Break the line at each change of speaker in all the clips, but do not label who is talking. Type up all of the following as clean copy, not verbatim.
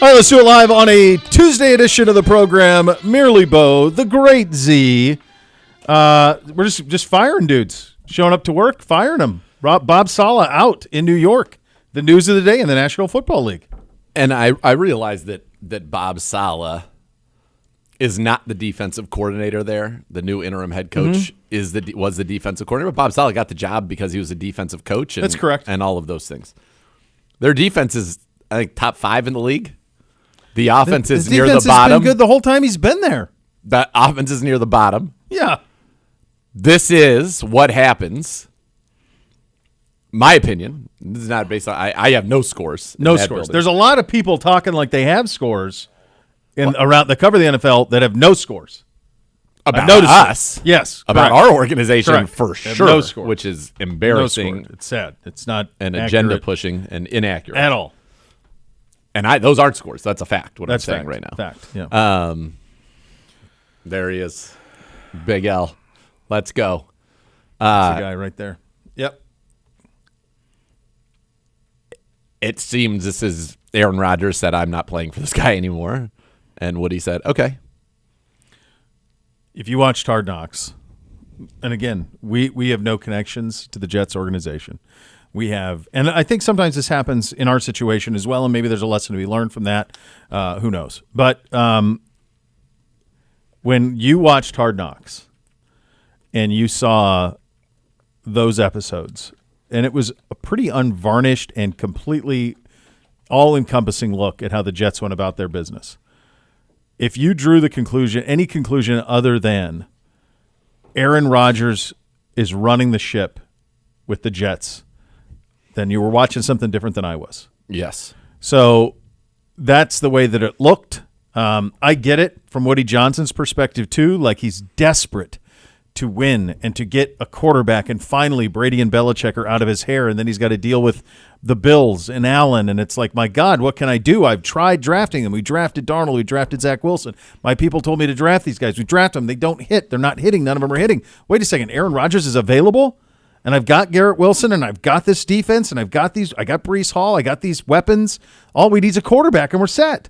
All right, let's do it live on a Tuesday edition of the program. Merely Bo, the great Z. We're just firing dudes, showing up to work, firing them. Bob Salah out in New York. The news of the day in the National Football League.
And I realized that Bob Salah is not the defensive coordinator there. The new interim head coach was the defensive coordinator. But Bob Salah got the job because he was a defensive coach. And,
that's correct.
And all of those things. Their defense is, I think, top 5 in the league. The offense is near the bottom.
Has been good the whole time he's been there.
The offense is near the bottom.
Yeah.
This is what happens. My opinion. This is not based on. I have no scores.
No scores. There's a lot of people talking like they have scores around the cover of the NFL that have no scores.
About us.
Yes.
About
correct.
our organization
correct.
For sure.
No scores.
Which is embarrassing.
No scores. It's sad. It's not
and
accurate.
Agenda pushing and inaccurate.
At all.
And those aren't scores. That's a fact.
That's
I'm saying
fact.
right now.
Fact. Yeah.
There he is. Big L. Let's go.
That's the guy right there. Yep.
It seems this is Aaron Rodgers said, I'm not playing for this guy anymore. And Woody said, okay.
If you watched Hard Knocks, and again, we have no connections to the Jets organization. We have, and I think sometimes this happens in our situation as well, and maybe there's a lesson to be learned from that. Who knows? But when you watched Hard Knocks and you saw those episodes, and it was a pretty unvarnished and completely all-encompassing look at how the Jets went about their business. If you drew the conclusion, any conclusion other than Aaron Rodgers is running the ship with the Jets, then you were watching something different than I was.
Yes.
So that's the way that it looked. I get it from Woody Johnson's perspective, too. Like, he's desperate to win and to get a quarterback, and finally Brady and Belichick are out of his hair, and then he's got to deal with the Bills and Allen, and it's like, my God, what can I do? I've tried drafting them. We drafted Darnold. We drafted Zach Wilson. My people told me to draft these guys. We draft them. They don't hit. They're not hitting. None of them are hitting. Wait a second. Aaron Rodgers is available, and I've got Garrett Wilson, and I've got this defense, and I've got these. I got Breece Hall. I got these weapons. All we need is a quarterback, and we're set.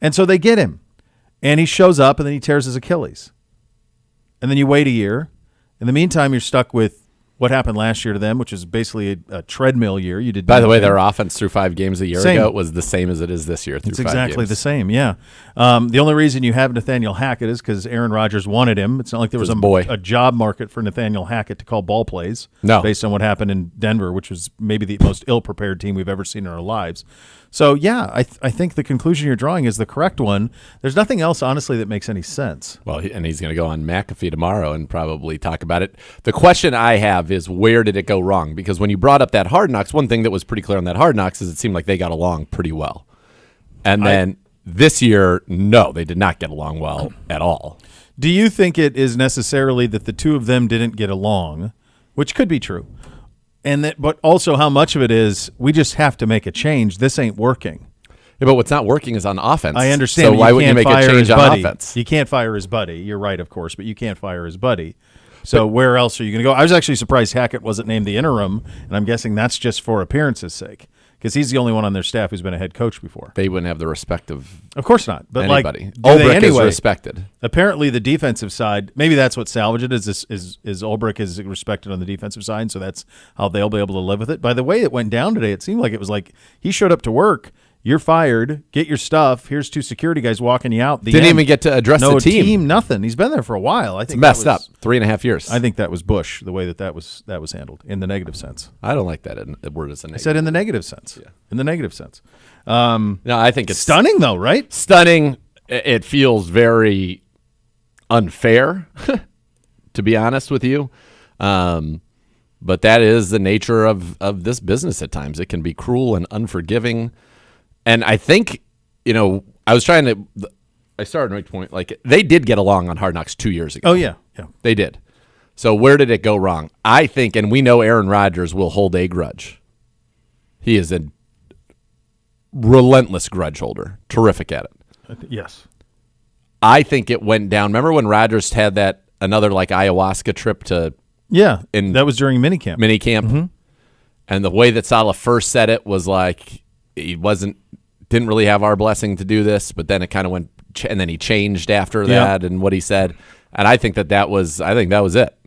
And so they get him, and he shows up, and then he tears his Achilles. And then you wait a year. In the meantime, you're stuck with what happened last year to them, which is basically a treadmill year. You did.
By the way, their offense through 5 games a year
same.
ago was the same as it is this year through 5 games.
It's exactly the same, yeah. The only reason you have Nathaniel Hackett is because Aaron Rodgers wanted him. It's not like there was a job market for Nathaniel Hackett to call ball plays based on what happened in Denver, which was maybe the most ill-prepared team we've ever seen in our lives. So, yeah, I think the conclusion you're drawing is the correct one. There's nothing else, honestly, that makes any sense.
Well, and he's going to go on McAfee tomorrow and probably talk about it. The question I have is, where did it go wrong? Because when you brought up that Hard Knocks, one thing that was pretty clear on that Hard Knocks is it seemed like they got along pretty well. And then this year, no, they did not get along well at all.
Do you think it is necessarily that the two of them didn't get along, which could be true, but also how much of it is we just have to make a change? This ain't working.
Yeah, but what's not working is on offense.
I understand.
So why wouldn't you make a change on offense?
You can't fire his buddy. You're right, of course, but you can't fire his buddy. So where else are you going to go? I was actually surprised Hackett wasn't named the interim, and I'm guessing that's just for appearance's sake, because he's the only one on their staff who's been a head coach before.
They wouldn't have the respect of
course not. But
anybody.
Ulbrich
is respected.
Apparently, the defensive side, maybe that's what salvaged it. Is Ulbrich is respected on the defensive side, so that's how they'll be able to live with it. By the way it went down today, it seemed like it was like he showed up to work. You're fired. Get your stuff. Here's 2 security guys walking you out.
Didn't even get to address the team.
Nothing. He's been there for a while. I think
it's messed up. 3.5 years.
I think that was Bush, the way that was handled in the negative sense.
I don't like that word as a negative.
I said in the negative sense.
Yeah.
In the negative sense.
No, I think it's
stunning, though, right?
Stunning. It feels very unfair, to be honest with you. But that is the nature of this business at times. It can be cruel and unforgiving. And I think, I started to make the point, like, they did get along on Hard Knocks 2 years ago.
Oh, yeah.
They did. So where did it go wrong? I think, and we know Aaron Rodgers will hold a grudge. He is a relentless grudge holder. Terrific at it.
Yes.
I think it went down. Remember when Rodgers had that another like ayahuasca trip to
that was during minicamp.
Mm-hmm. And the way that Salah first said it was like he wasn't didn't really have our blessing to do this, but then it kind of went, and then he changed after that and what he said. And I think that was it.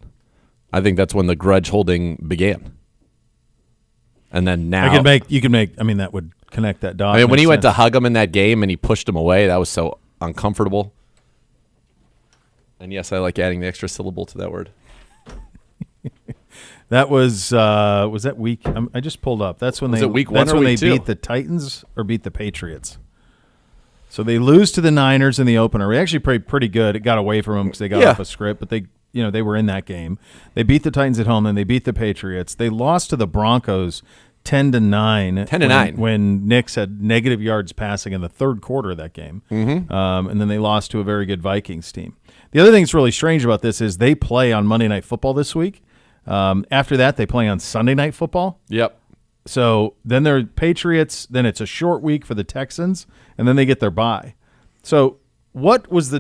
I think that's when the grudge holding began. And then now
you can make. I mean, that would connect that dot.
I mean, when he went to hug him in that game and he pushed him away, that was so uncomfortable. And yes, I like adding the extra syllable to that word.
That was that week? I just pulled up. That's when
week one
that's
or
when
week
they
two?
beat the Titans or beat the Patriots. So they lose to the Niners in the opener. We actually played pretty good. It got away from them because they got off a script, but they were in that game. They beat the Titans at home, then they beat the Patriots. They lost to the Broncos 10-9.
10-9
when Knicks had negative yards passing in the third quarter of that game. Mm-hmm. And then they lost to a very good Vikings team. The other thing that's really strange about this is they play on Monday Night Football this week. After that, they play on Sunday Night Football.
Yep.
So then they're Patriots. Then it's a short week for the Texans, and then they get their bye. So what was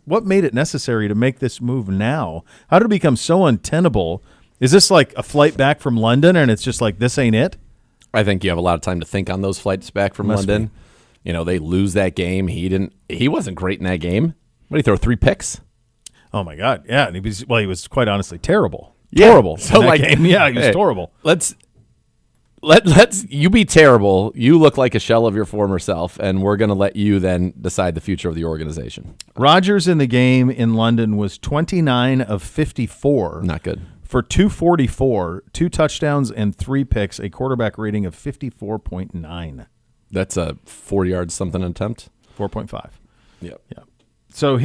what made it necessary to make this move now? How did it become so untenable? Is this like a flight back from London, and it's just like this ain't it?
I think you have a lot of time to think on those flights back from London. Be. They lose that game. He wasn't great in that game. What did he throw? 3 picks?
Oh my God! Yeah, and he was quite honestly terrible.
Yeah.
Horrible.
So
game. Yeah, he was horrible.
Let's you be terrible. You look like a shell of your former self, and we're going to let you then decide the future of the organization.
Rodgers in the game in London was 29 of 54.
Not good.
For 244, 2 touchdowns and 3 picks, a quarterback rating of 54.9.
That's a 4 yards something attempt.
4.5.
Yep.
Yeah. So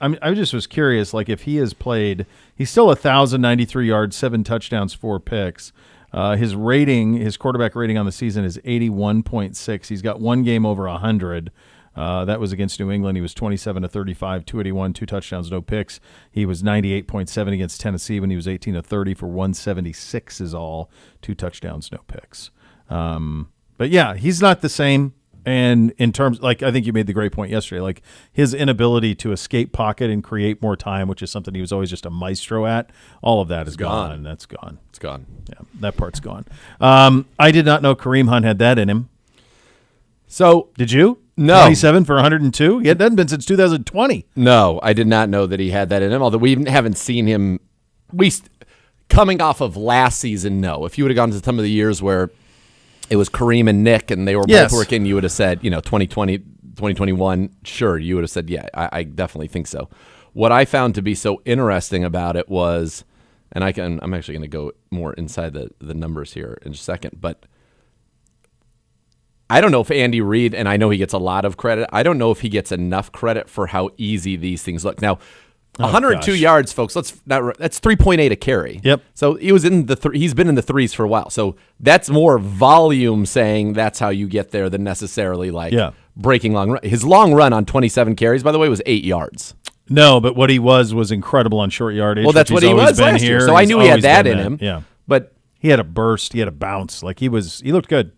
I just was curious, like if he has played, he's still 1,093 yards, 7 touchdowns, 4 picks. His quarterback rating on the season is 81.6. He's got 1 game over 100. That was against New England. He was 27 of 35, 281, 2 touchdowns, no picks. He was 98.7 against Tennessee when he was 18 of 30 for 176 is all, 2 touchdowns, no picks. But yeah, he's not the same. And in terms, I think you made the great point yesterday, his inability to escape pocket and create more time, which is something he was always just a maestro at, all of that is gone. That's gone.
It's gone.
Yeah, that part's gone. I did not know Kareem Hunt had that in him.
So
did you?
No.
27 for 102? Yeah, it hasn't been since 2020.
No, I did not know that he had that in him, although we haven't seen him. Coming off of last season, no. If you would have gone to some of the years where it was Kareem and Nick, and they were both working, you would have said, 2020, 2021, sure, you would have said, yeah, I definitely think so. What I found to be so interesting about it was, and I'm actually going to go more inside the numbers here in a second, but I don't know if Andy Reid, and I know he gets a lot of credit, I don't know if he gets enough credit for how easy these things look. Now, 102 yards, folks. That's 3.8 a carry.
Yep.
So he was in he's been in the threes for a while. So that's more volume saying that's how you get there than necessarily breaking long run. His long run on 27 carries, by the way, was 8 yards.
No, but what he was incredible on short yardage.
Well, that's what he was last year. So I knew he had that in him.
Yeah.
But
he had a burst. He had a bounce. He looked good.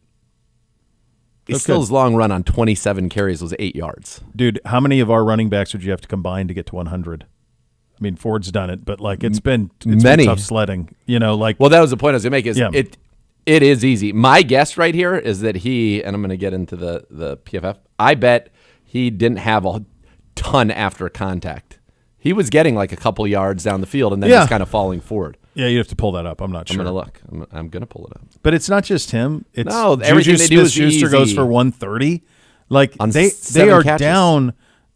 His long run on 27 carries was 8 yards.
Dude, how many of our running backs would you have to combine to get to 100? I mean, Ford's done it, but it's been tough sledding. Well,
that was the point I was going to make. Is it is easy. My guess right here is that and I'm going to get into the PFF. I bet he didn't have a ton after contact. He was getting a couple yards down the field and then just kind of falling forward.
Yeah, you have to pull that up. I'm not sure.
I'm going to look. I'm going to pull it up.
But it's not just him. It's
everything they do is
Smith-Schuster goes for 130. They are
catches.
down.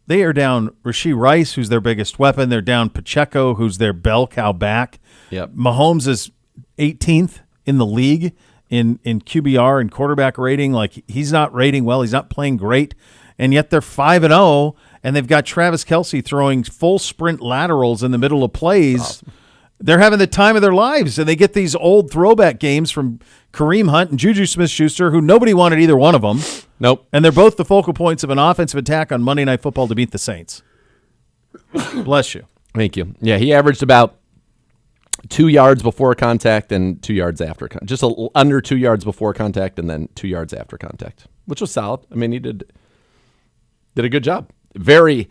They are down Rashee Rice, who's their biggest weapon. They're down Pacheco, who's their bell cow back.
Yep.
Mahomes is 18th in the league in QBR and quarterback rating. He's not rating well. He's not playing great. And yet they're 5-0, and they've got Travis Kelce throwing full sprint laterals in the middle of plays.
Awesome.
They're having the time of their lives, and they get these old throwback games from Kareem Hunt and Juju Smith-Schuster, who nobody wanted either one of them.
Nope.
And they're both the focal points of an offensive attack on Monday Night Football to beat the Saints. Bless you.
Thank you. Yeah, he averaged about 2 yards before contact and 2 yards after contact. Just under 2 yards before contact and then 2 yards after contact, which was solid. I mean, he did a good job. He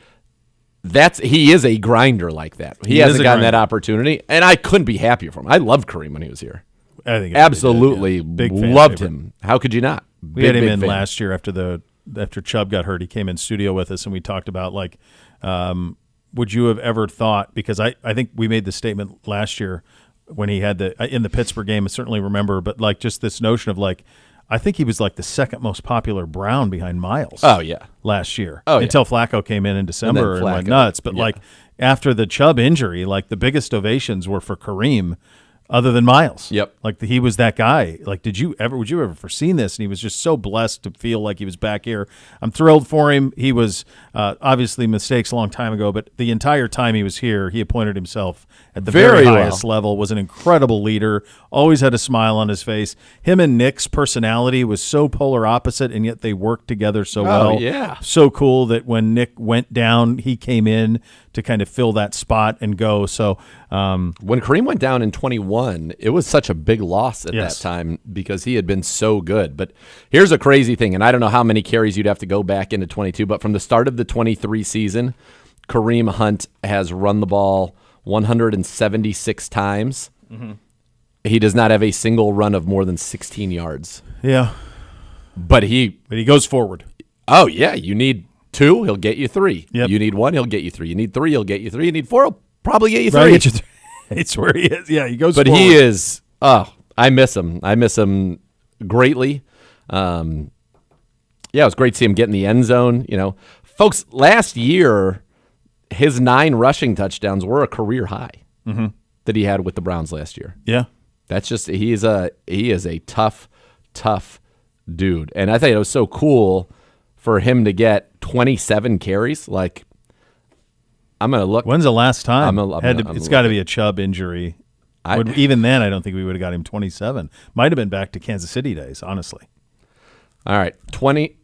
is a grinder like that. He hasn't gotten that opportunity, and I couldn't be happier for him. I loved Kareem when he was here.
I think
absolutely loved him. How could you not?
We had him in last year after the after Chubb got hurt, he came in studio with us and we talked about like, would you have ever thought? Because I think we made the statement last year when he had in the Pittsburgh game. I certainly remember, but like just this notion of like, I think he was like the second most popular Brown behind Miles.
Oh yeah,
last year.
Oh yeah.
Until Flacco came in December and went nuts. But like after the Chubb injury, like the biggest ovations were for Kareem, other than Miles.
Yep.
Like he was that guy. Like, would you ever foreseen this? And he was just so blessed to feel like he was back here. I'm thrilled for him. He was obviously mistakes a long time ago, but the entire time he was here, he appointed himself at the very highest level, was an incredible leader, always had a smile on his face. Him and Nick's personality was so polar opposite, and yet they worked together so well.
Oh, yeah.
So cool that when Nick went down, he came in to kind of fill that spot and go. So
when Kareem went down in 21, it was such a big loss at that time because he had been so good. But here's a crazy thing, and I don't know how many carries you'd have to go back into 22, but from the start of the 23 season, Kareem Hunt has run the ball 176 times. Mm-hmm. He does not have a single run of more than 16 yards.
Yeah.
But he
goes forward.
Oh, yeah. You need 2, he'll get you 3.
Yep.
You need 1, he'll get you 3. You need 3, he'll get you 3. You need 4, he'll probably get you 3.
Right, it's where he is. Yeah, he goes
but
forward.
He is, I miss him. I miss him greatly. It was great to see him get in the end zone. You know, folks, last year, his 9 rushing touchdowns were a career high that he had with the Browns last year.
Yeah.
That's just he is a tough dude. And I thought it was so cool for him to get 27 carries. Like, I'm going to look.
When's the last time?
It's
got to be a Chubb injury. Even then, I don't think we would have got him 27. Might have been back to Kansas City days, honestly.
All right, 20.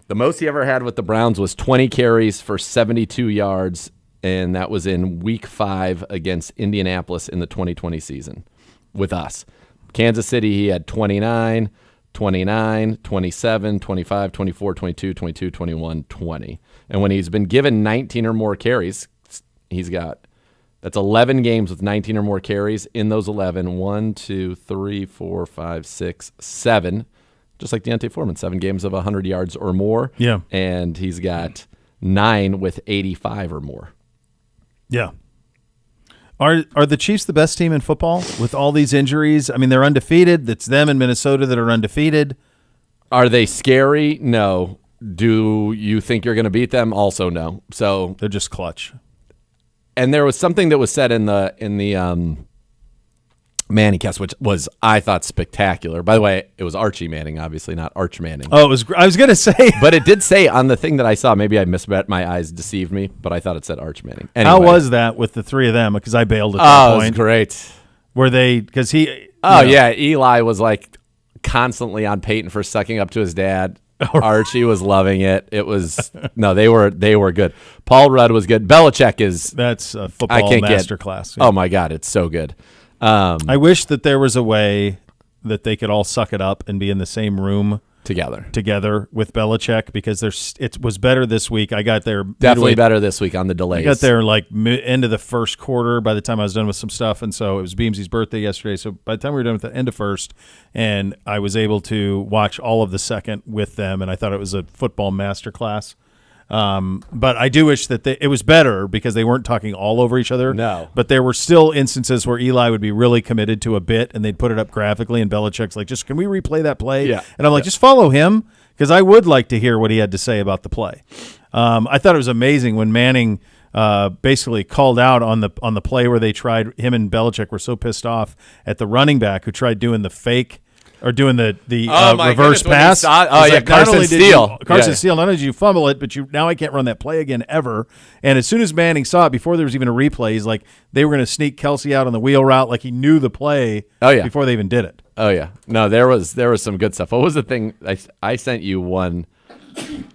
The most he ever had with the Browns was 20 carries for 72 yards, and that was in Week 5 against Indianapolis in the 2020 season with us. Kansas City, he had 29, 29, 27, 25, 24, 22, 22, 21, 20. And when he's been given 19 or more carries, that's 11 games with 19 or more carries. In those 11, 1, 2, 3, 4, 5, 6, 7. Just like Deontay Foreman, 7 games of 100 yards or more.
Yeah.
And he's got 9 with 85 or more.
Yeah. Are the Chiefs the best team in football with all these injuries? I mean, they're undefeated. It's them in Minnesota that are undefeated.
Are they scary? No. Do you think you're going to beat them? Also, no. So
they're just clutch.
And there was something that was said in the Manning cast, which was, I thought, spectacular. By the way, it was Archie Manning, obviously, not Arch Manning.
Oh, it was. I was going to say.
But it did say on the thing that I saw, maybe I misread, my eyes deceived me, but I thought it said Arch Manning. Anyway.
How was that with the 3 of them? Because I bailed at that point.
Oh, it was great.
Were they, because he.
Yeah, Eli was like constantly on Peyton for sucking up to his dad. Archie was loving it. It was they were good. Paul Rudd was good. Belichick is
that's a football masterclass.
Yeah. Oh my God, it's so good.
I wish that there was a way that they could all suck it up and be in the same room together with Belichick, because it was better this week. I got there
definitely better this week on the delays.
I got there like end of the first quarter by the time I was done with some stuff, and so it was Beamsy's birthday yesterday. So by the time we were done with the end of first, and I was able to watch all of the second with them, and I thought it was a football masterclass. But I do wish that it was better because they weren't talking all over each other.
No.
But there were still instances where Eli would be really committed to a bit and they'd put it up graphically, and Belichick's like, can we replay that play?
Yeah.
And I'm like, just follow him, because I would like to hear what he had to say about the play. I thought it was amazing when Manning basically called out on the play where they tried, him and Belichick were so pissed off at the running back who tried doing the fake or doing the reverse pass.
Carson Steele.
Steele, not only did you fumble it, but now I can't run that play again ever. And as soon as Manning saw it, before there was even a replay, he's like, they were going to sneak Kelce out on the wheel route, like he knew the play before they even did it.
Oh, yeah. No, there was some good stuff. What was the thing? I sent you one.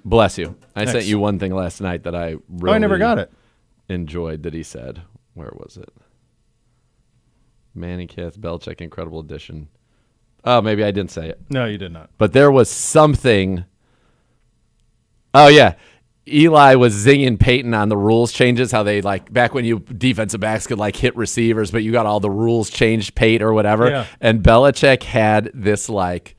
Bless you. I sent you one thing last night that I really
I never got it.
Enjoyed that he said. Where was it? Manning Cast, Belichick, incredible addition. Oh, maybe I didn't say it.
No, you did not.
But there was something. Oh, yeah. Eli was zinging Peyton on the rules changes, how they, like, back when you defensive backs could, like, hit receivers, but you got all the rules changed, Peyton or whatever.
Yeah.
And Belichick had this, like,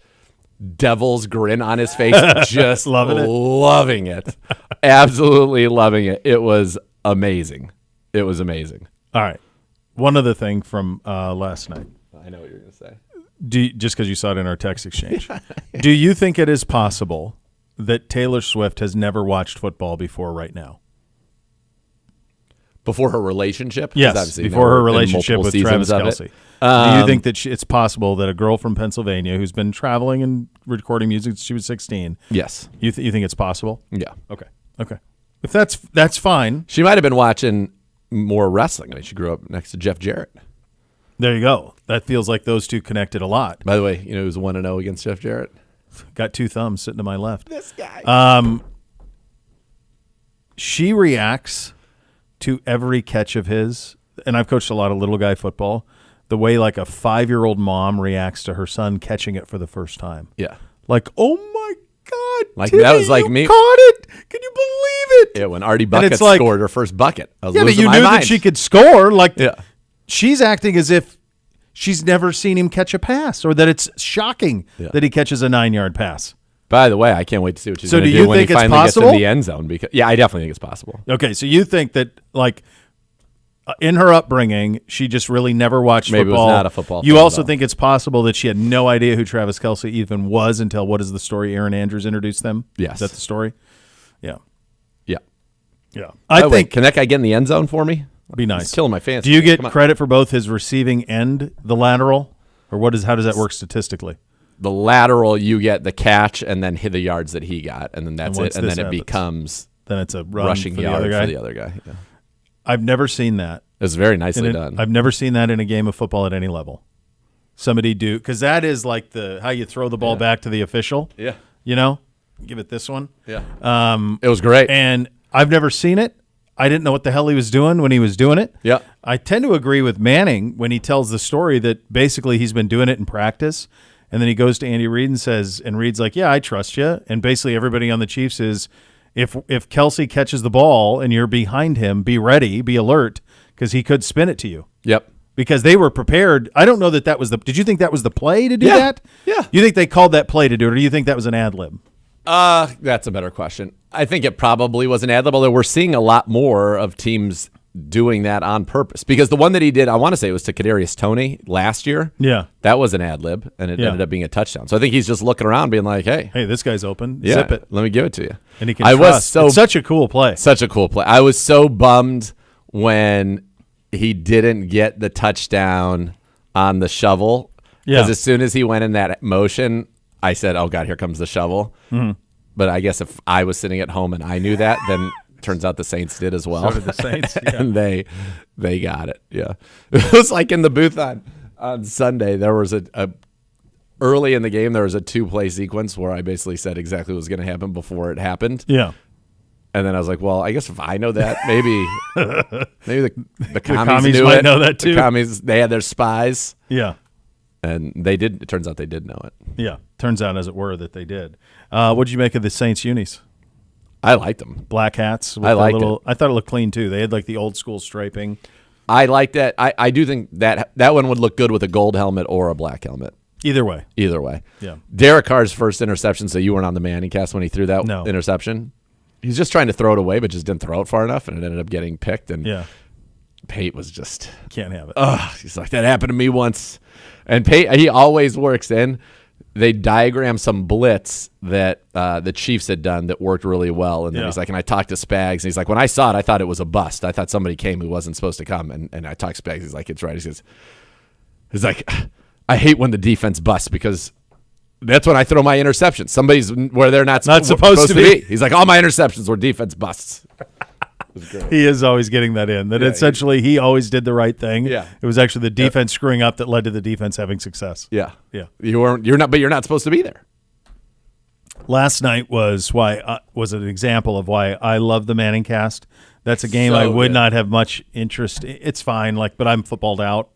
devil's grin on his face, just
loving
it. Absolutely loving it. It was amazing. It was amazing.
All right. One other thing from last night.
I know what you're going to say.
Just because you saw it in our text exchange. Do you think it is possible that Taylor Swift has never watched football before right now?
Before her relationship?
Yes, before her relationship with Travis Kelce. Do you think that it's possible that a girl from Pennsylvania who's been traveling and recording music since she was 16?
Yes.
You think it's possible?
Yeah.
Okay. If that's fine.
She might have been watching more wrestling. I mean, she grew up next to Jeff Jarrett.
There you go. That feels like those two connected a lot.
By the way, you know who's 1-0 against Jeff Jarrett?
Got two thumbs sitting to my left.
This guy.
She reacts to every catch of his, and I've coached a lot of little guy football, the way like a 5-year-old mom reacts to her son catching it for the first time.
Yeah.
Like, oh my God.
Like
Timmy,
that was like me.
Caught it. Can you believe it?
Yeah, when Artie Bucket
like,
scored her first bucket. I was
but
losing
you
my
knew
mind.
that she could score. Like,
yeah.
She's acting as if she's never seen him catch a pass, or that it's shocking that he catches a 9-yard pass.
By the way, I can't wait to see what she's
So
going to
do
do
you
when he
think it's
finally gets
possible?
in the end zone. Because I definitely think it's possible.
Okay, so you think that, like, in her upbringing, she just really never watched
Maybe
football.
was not a football
You
fan,
also
though.
think it's possible that she had no idea who Travis Kelce even was until, what is the story, Aaron Andrews introduced them?
Yes.
Is that the story? Yeah.
Yeah.
Yeah.
I
think
think can that guy get in the end zone for me?
be nice.
He's killing my fantasy.
Do you get
Come on.
credit for both his receiving and the lateral? Or how does that work statistically?
The lateral, you get the catch and then hit the yards that he got, and then that's
once
it. And
this
then it
happens,
becomes
then it's a run
rushing
for the
yard
other guy.
for the other guy. Yeah.
I've never seen that.
It's very nicely done.
I've never seen that in a game of football at any level. Somebody do, because that is like how you throw the ball back to the official.
Yeah.
You know, give it this one.
Yeah. It was great.
And I've never seen it. I didn't know what the hell he was doing when he was doing it.
Yeah.
I tend to agree with Manning when he tells the story that basically he's been doing it in practice. And then he goes to Andy Reid and says, and Reid's like, yeah, I trust you. And basically everybody on the Chiefs is, if Kelce catches the ball and you're behind him, be ready, be alert, because he could spin it to you.
Yep.
Because they were prepared. I don't know that was did you think that was the play to do that?
Yeah.
You think they called that play to do it, or do you think that was an ad lib?
That's a better question. I think it probably was an ad lib, although we're seeing a lot more of teams doing that on purpose. Because the one that he did, I want to say it was to Kadarius Toney last year.
Yeah.
That was an ad lib, and it ended up being a touchdown. So I think he's just looking around being like, hey,
this guy's open.
yeah,
Zip it.
let me give it to you.
And he can
trust.
it's such a cool play.
Such a cool play. I was so bummed when he didn't get the touchdown on the shovel.
Yeah.
Because as soon as he went in that motion, I said, oh, God, here comes the shovel.
Mm-hmm.
But I guess if I was sitting at home and I knew that, then turns out the Saints did as well.
So did the Saints, yeah.
And they got it, yeah. It was like in the booth on Sunday, there was a early in the game, there was a 2-play sequence where I basically said exactly what was going to happen before it happened.
Yeah.
And then I was like, well, I guess if I know that, maybe the
commies
knew
might
it.
know that too.
The commies, they had their spies.
Yeah.
And they did. It turns out they did know it.
Yeah. Turns out, as it were, that they did. What did you make of the Saints unis?
I liked them.
Black hats. With
I liked
it. I thought it looked clean too. They had like the old school striping.
I liked that. I do think that one would look good with a gold helmet or a black helmet.
Either way.
Either way.
Yeah.
Derek Carr's first interception, so you weren't on the Manning cast when he threw that interception. He's just trying to throw it away, but just didn't throw it far enough, and it ended up getting picked. And Pate was just
can't have it.
He's like, that happened to me once. And Pate, he always works in. They diagrammed some blitz that the Chiefs had done that worked really well. And then he's like, and I talked to Spags, and he's like, when I saw it, I thought it was a bust. I thought somebody came who wasn't supposed to come. And I talked to Spags. He's like, it's right. He's like, I hate when the defense busts because that's when I throw my interceptions. Somebody's where they're not supposed to be. He's like, all my interceptions were defense busts.
He is always getting that in. That essentially he always did the right thing.
Yeah.
It was actually the defense screwing up that led to the defense having success.
Yeah.
Yeah.
You're not supposed to be there.
Last night was an example of why I love the Manning cast. That's a game I would not have much interest. It's fine, but I'm footballed out.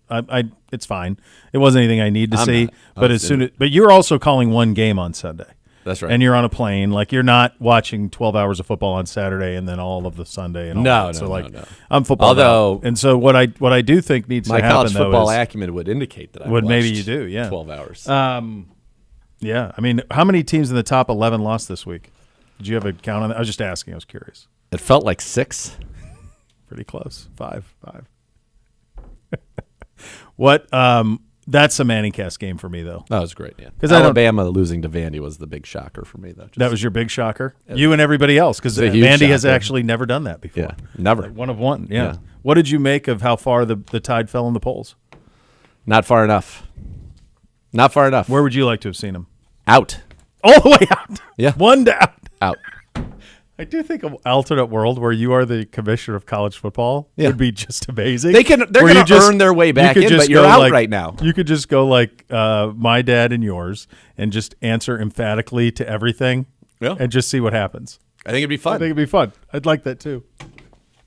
It's fine. It wasn't anything I need to see. But you're also calling one game on Sunday.
That's right.
And you're on a plane. You're not watching 12 hours of football on Saturday and then all of the Sunday and all that. So I'm footballed out. And so what I do think needs to happen,
my college football acumen would indicate that I
maybe you do, yeah.
12 hours.
Yeah. I mean, how many teams in the top 11 lost this week? Did you have a count on that? I was just asking. I was curious.
It felt like 6.
Pretty close. 5. What? That's a Manning cast game for me, though.
That was great, yeah.
Because
Alabama losing to Vandy was the big shocker for me, though.
That was your big shocker? You and everybody else, because
It's a huge
Vandy has
shocker.
actually never done that before.
Yeah, never.
Like one of one, yeah.
Yeah.
What did you make of how far the Tide fell in the polls?
Not far enough. Not far enough.
Where would you like to have seen them?
Out.
All the way out.
Yeah.
One down.
Out.
I do think an alternate world where you are the commissioner of college football would be just amazing.
They're going to earn their way back
you could
in,
just
but you're
go
out
like-
right now.
You could just go like my dad and yours and just answer emphatically to everything and just see what happens.
I think it'd be
I
fun.
think it'd be fun. I'd like that too.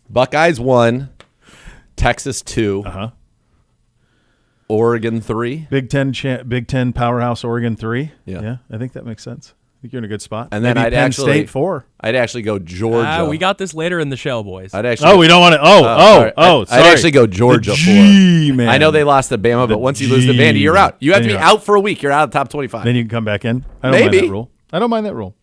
Buckeyes 1, Texas 2,
Uh-huh.
Oregon 3.
Big Ten powerhouse Oregon 3.
Yeah.
I think that makes sense. I think you're in a good spot.
And then
Maybe
I'd
Penn
actually
State 4.
I'd actually go Georgia.
We got this later in the show, boys.
I'd actually
Oh, we don't want to.
I'd
Sorry.
actually go Georgia
The
4.
G-man.
I know they lost to Bama, but once you lose to Vandy, you're out. You have to
Then
be
you're out.
out for a week. You're out of the top 25.
Then you can come back in. I don't mind
Maybe.
that rule. I don't mind that rule.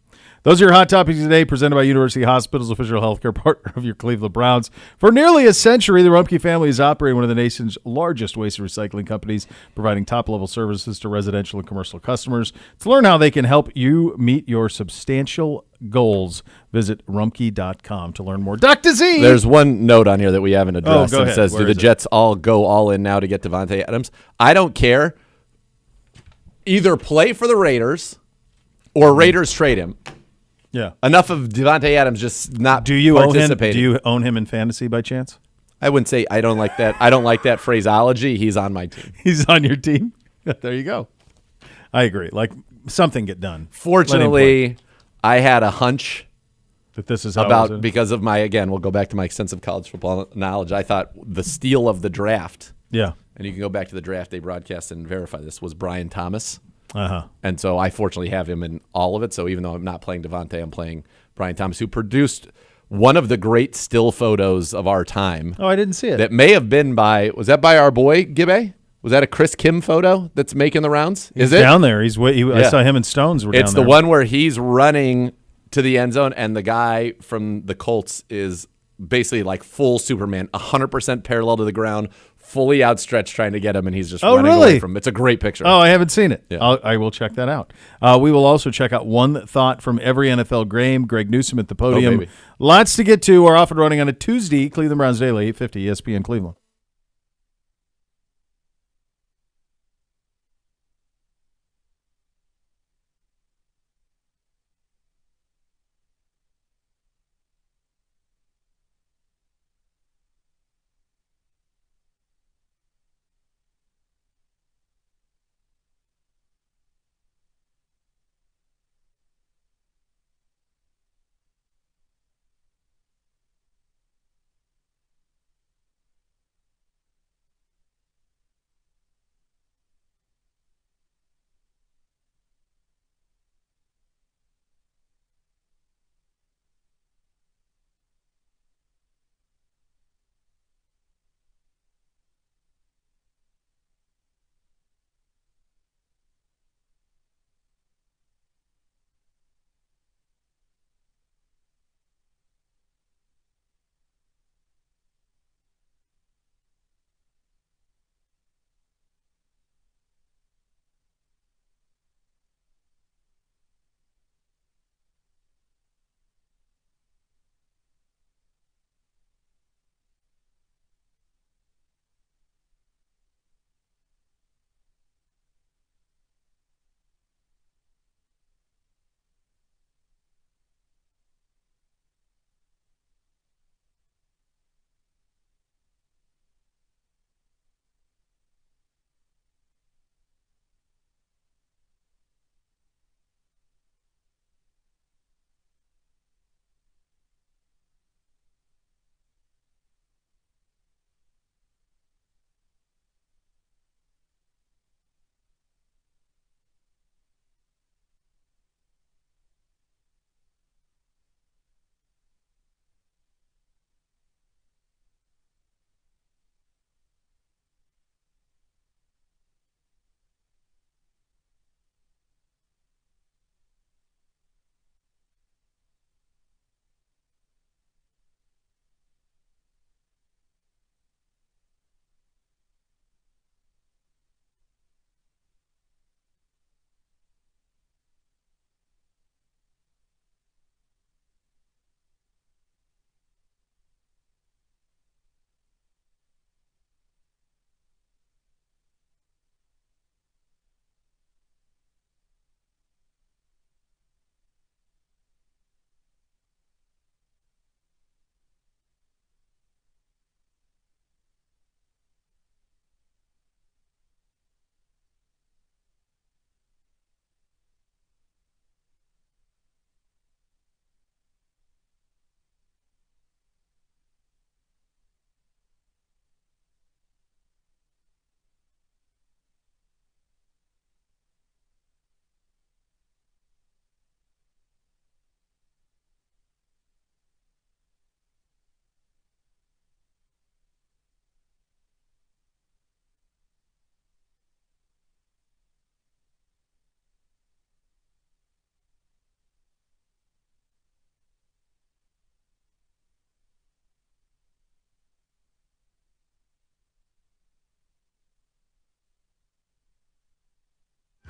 Those are your hot topics today, presented by University Hospitals, official healthcare partner of your Cleveland Browns. For nearly a century, the Rumpke family has operated one of the nation's largest waste and recycling companies, providing top-level services to residential and commercial customers. To learn how they can help you meet your substantial goals, visit Rumpke.com to learn more. Dr. Z!
There's one note on here that we haven't addressed.
go
It
ahead.
says,
Where
do the
is it?
Jets all go all in now to get Devontae Adams? I don't care. Either play for the Raiders or Raiders trade him.
Yeah.
Enough of Devontae Adams just not
Do you own him?
participating.
Do you own him in fantasy by chance?
I wouldn't say I don't like that. I don't like that phraseology. He's on my team.
He's on your team? There you go. I agree. Like, something get done. Let him play.
Fortunately, I had a hunch
That this is how it
about
was.
because of my, again, we'll go back to my extensive college football knowledge. I thought the steal of the draft,
Yeah.
and you can go back to the draft day broadcast and verify this, was Brian Thomas.
Uh-huh.
And so I fortunately have him in all of it. So even though I'm not playing Devontae, I'm playing Brian Thomas, who produced one of the great still photos of our time.
Oh, I didn't see it.
That may have been was that by our boy, Gibbe? Was that a Chris Kim photo that's making the rounds?
He's
Is it?
down there. I
Yeah.
saw him and Stones were down
It's
there.
the one where he's running to the end zone and the guy from the Colts is basically like full Superman, 100% parallel to the ground, fully outstretched trying to get him, and he's just running
really?
away from him. It's a great picture.
Oh, I haven't seen it.
Yeah.
I will check that out. We will also check out one thought from every NFL game. Greg Newsome at the podium.
baby.
Lots to get to. We're off and running on a Tuesday. Cleveland Browns Daily, 850 ESPN Cleveland.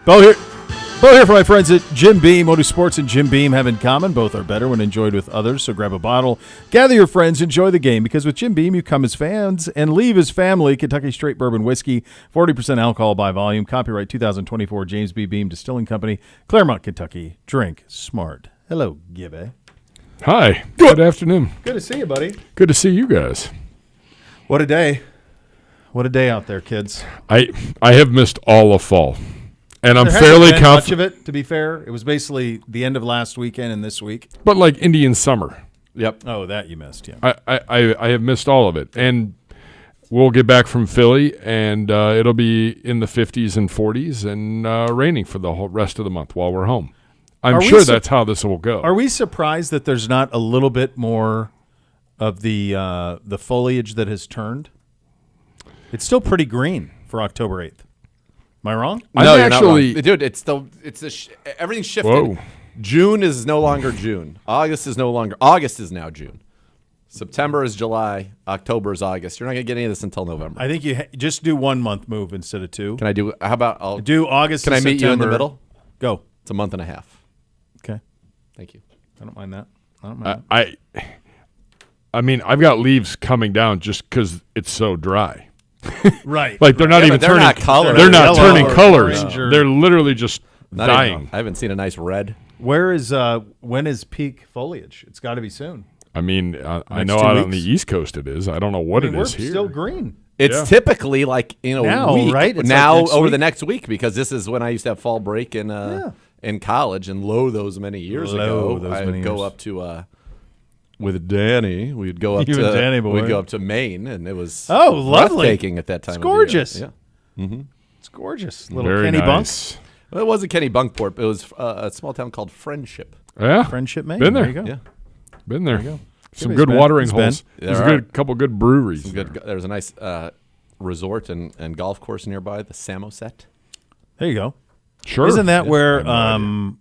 Bo here for my friends at Jim Beam. What do sports and Jim Beam have in common? Both are better when enjoyed with others, so grab a bottle, gather your friends, enjoy the game, because with Jim Beam, you come as fans and leave as family. Kentucky Straight Bourbon Whiskey, 40% alcohol by volume, copyright 2024, James B. Beam Distilling Company, Claremont, Kentucky. Drink smart. Hello, Gibby.
Hi. Good afternoon.
Good to see you, buddy.
Good to see you guys.
What a day. What a day out there, kids.
I have missed all of fall. And I'm
There
fairly
hasn't been much
confident.
of it, to be fair. It was basically the end of last weekend and this week.
But like Indian summer.
Yep.
Oh, that you missed, yeah.
I have missed all of it. And we'll get back from Philly, and it'll be in the 50s and 40s and raining for the whole rest of the month while we're home. I'm sure that's how this will go.
Are we surprised that there's not a little bit more of the foliage that has turned? It's still pretty green for October 8th. Am I wrong?
No, you're
actually,
not wrong. Dude, everything's shifted.
Whoa.
June is no longer June. August is now June. September is July. October is August. You're not going to get any of this until November.
I think you just do 1 month move instead of two.
Can I do, how about, I'll
Do August
Can
to
I meet you in the
September.
middle?
Go.
It's a month and a half.
Okay.
Thank you.
I don't mind that.
I mean, I've got leaves coming down just because it's so dry.
Right.
Like they're not
Yeah,
even
but they're
turning.
not colors.
They're not
Yellow
turning
or
colors.
orange or-
They're literally just
Not
dying.
even- I haven't seen a nice red.
Where is when is peak foliage? It's got to be soon.
I mean, I
Next
know
2
out on the
weeks?
East Coast it is. I don't know what
We're
it is here.
still green.
It's
Yeah.
typically like in a
Now,
week.
right? It's
now
like next
over
week?
the next week, because this is when I used to have fall break in college, and those many years ago, I would go up to with Danny. We'd go up
You
to
and Danny boy.
We'd go up to Maine, and it was
lovely.
breathtaking at that time.
It's
of the year.
gorgeous.
Yeah.
It's gorgeous. Little
Very
Kenny
nice.
Well, it wasn't Kenny Bunkport, but it was a small town called Friendship.
Yeah,
Friendship, Maine.
Been
There
there.
you go.
Yeah.
been there.
go.
Some
It's
good
been.
watering
It's been.
holes.
Yeah,
There's a
right.
couple good breweries.
Some good. There was a nice resort and golf course nearby, the Samoset.
There you go.
Sure.
Isn't that
Yeah,
where
I have no idea.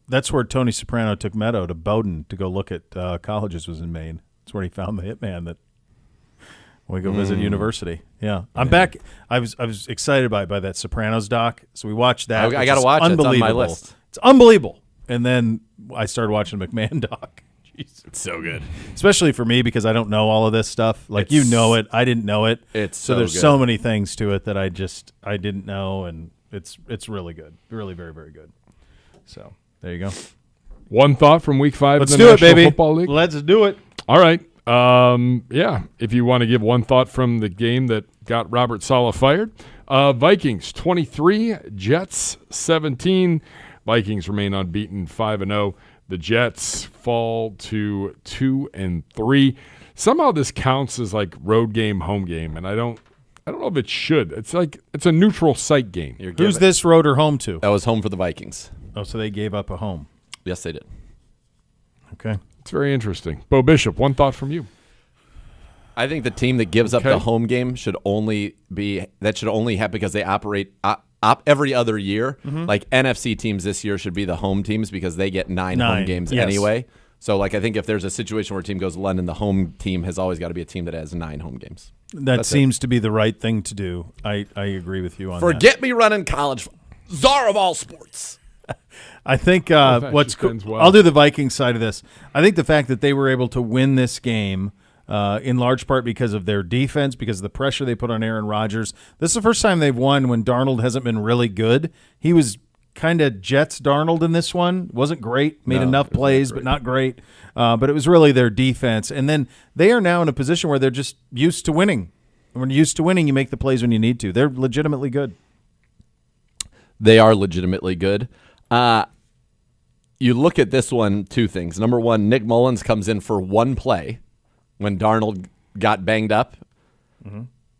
that's where Tony Soprano took Meadow to Bowdoin to go look at colleges, was in Maine. That's where he found the hitman that when we go visit university. Yeah. I'm back. I was excited by that Sopranos doc. So we watched that.
I
which
gotta
is
watch it. It's on my
unbelievable.
list.
It's unbelievable. And then I started watching the McMahon doc. Jeez.
It's so good.
Especially for me, because I don't know all of this stuff. Like, you know it. I didn't know it.
It's
so
so
there's
good.
so many things to it that I didn't know, and it's really good. Really very, very good. So there you go.
One thought from Week 5
Let's
in the
do it,
National
baby.
Football League.
Let's do it.
All right. Yeah. If you want to give one thought from the game that got Robert Saleh fired, Vikings 23, Jets 17. Vikings remain unbeaten, 5-0. The Jets fall to 2-3. Somehow this counts as like road game, home game, and I don't know if it should. It's like it's a neutral site game.
Who's this road or home to?
That was home for the Vikings.
Oh, so they gave up a home.
Yes, they did.
Okay.
It's very interesting. Bo Bishop, one thought from you.
I think the team that gives up
Okay.
the home game should only happen because they operate every other year. Like NFC teams this year should be the home teams because they get nine home games
yes.
anyway. So, like, I think if there's a situation where a team goes to London, the home team has always got to be a team that has 9 home games.
That seems to be the right thing to do. I agree with you on that.
Forget me running college. Czar of all sports.
I think
that
what's
just
cool.
ends well.
I'll do the Vikings side of this. I think the fact that they were able to win this game in large part because of their defense, because of the pressure they put on Aaron Rodgers. This is the first time they've won when Darnold hasn't been really good. He was kind of Jets Darnold in this one. Wasn't great. Made enough plays, but not great. But it was really their defense. And then they are now in a position where they're just used to winning. And when you're used to winning, you make the plays when you need to. They're legitimately good.
They are legitimately good. You look at this one, 2 things. Number one, Nick Mullins comes in for 1 play when Darnold got banged up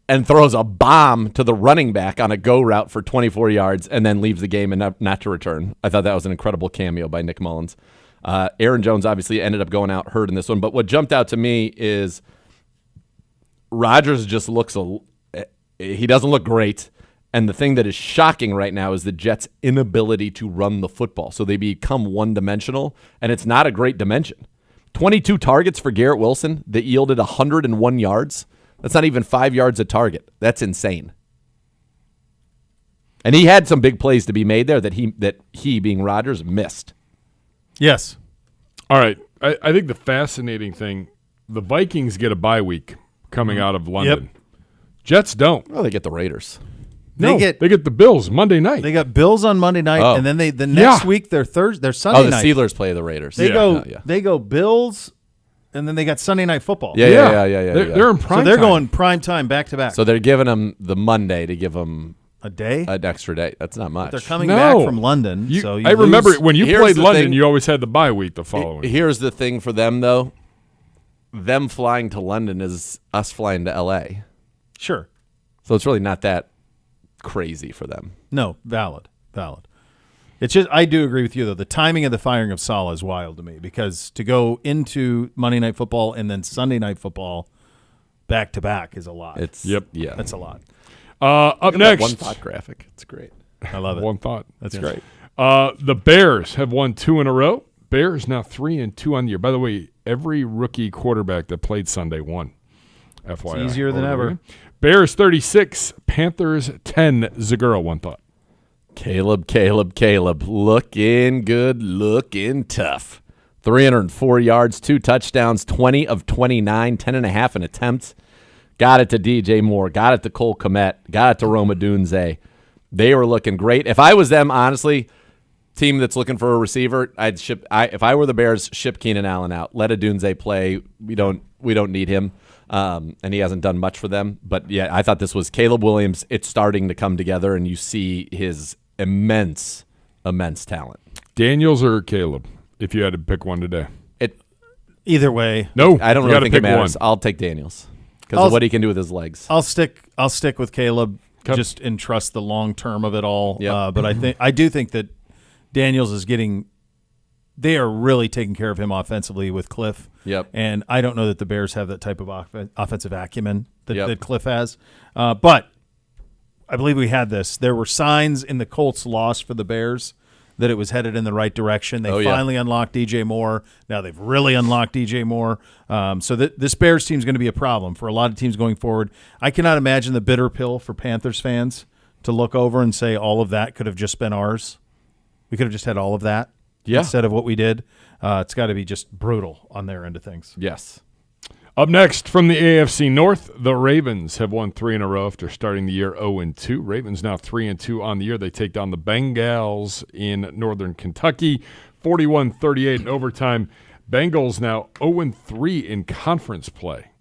and throws a bomb to the running back on a go route for 24 yards and then leaves the game and not to return. I thought that was an incredible cameo by Nick Mullins. Aaron Jones obviously ended up going out hurt in this one, but what jumped out to me is Rodgers just he doesn't look great. And the thing that is shocking right now is the Jets' inability to run the football. So they become one-dimensional, and it's not a great dimension. 22 targets for Garrett Wilson that yielded 101 yards. That's not even 5 yards a target. That's insane. And he had some big plays to be made there that he being Rodgers missed.
Yes.
All right. I think the fascinating thing, the Vikings get a bye week coming out of London.
Yep.
Jets don't.
Well, they get the Raiders.
They get the Bills Monday night.
They got Bills on Monday night,
Oh.
and then the next week they're Sunday
the
night.
Steelers play the Raiders.
They
Yeah.
They go Bills, and then they got Sunday night football.
Yeah.
They're in prime
So they're
time.
going prime time back to back.
So they're giving them the Monday to give them
a day.
an extra day. That's not much.
They're coming
No.
back from London. So
I remember when you
Here's
played
the
London,
thing.
you always had the bye week the following.
Here's the thing for them, though. Them flying to London is us flying to L.A.
Sure.
So it's really not that crazy for them.
No, valid. It's just I do agree with you though. The timing of the firing of Salah is wild to me because to go into Monday Night Football and then Sunday Night Football back to back is a lot.
Yeah.
That's a lot.
Up
Look at that
next,
one thought graphic. It's great.
I love it.
one thought.
That's great.
The Bears have won 2 in a row. Bears now 3-2 on the year. By the way, every rookie quarterback that played Sunday won. FYI.
It's easier than ever.
Bears 36, Panthers 10. Zagura, one thought.
Caleb. Looking good, looking tough. 304 yards, 2 touchdowns, 20 of 29, 10.5 an attempt. Got it to DJ Moore, got it to Cole Kmet, got it to Roma Dunze. They were looking great. If I was them, honestly, team that's looking for a receiver, if I were the Bears, ship Keenan Allen out. Let Dunze play. We don't need him. And he hasn't done much for them. But, yeah, I thought this was Caleb Williams. It's starting to come together, and you see his immense talent.
Daniels or Caleb, if you had to pick one today?
Either way,
No,
I don't
you
really
gotta
think it
pick
matters.
one.
I'll take Daniels because of what he can do with his legs.
I'll stick with Caleb
Okay.
just and trust the long term of it all.
Yep.
But I do think that Daniels is getting. They are really taking care of him offensively with Cliff.
Yep.
And I don't know that the Bears have that type of offensive acumen that,
Yep.
that Cliff has. But I believe we had this. There were signs in the Colts' loss for the Bears that it was headed in the right direction. They finally unlocked DJ Moore. Now they've really unlocked DJ Moore. So this Bears team is going to be a problem for a lot of teams going forward. I cannot imagine the bitter pill for Panthers fans to look over and say all of that could have just been ours. We could have just had all of that instead of what we did. It's got to be just brutal on their end of things.
Yes.
Up next from the AFC North, the Ravens have won 3 in a row after starting the year 0-2. Ravens now 3-2 on the year. They take down the Bengals in Northern Kentucky, 41-38 in overtime. Bengals now 0-3 in conference play.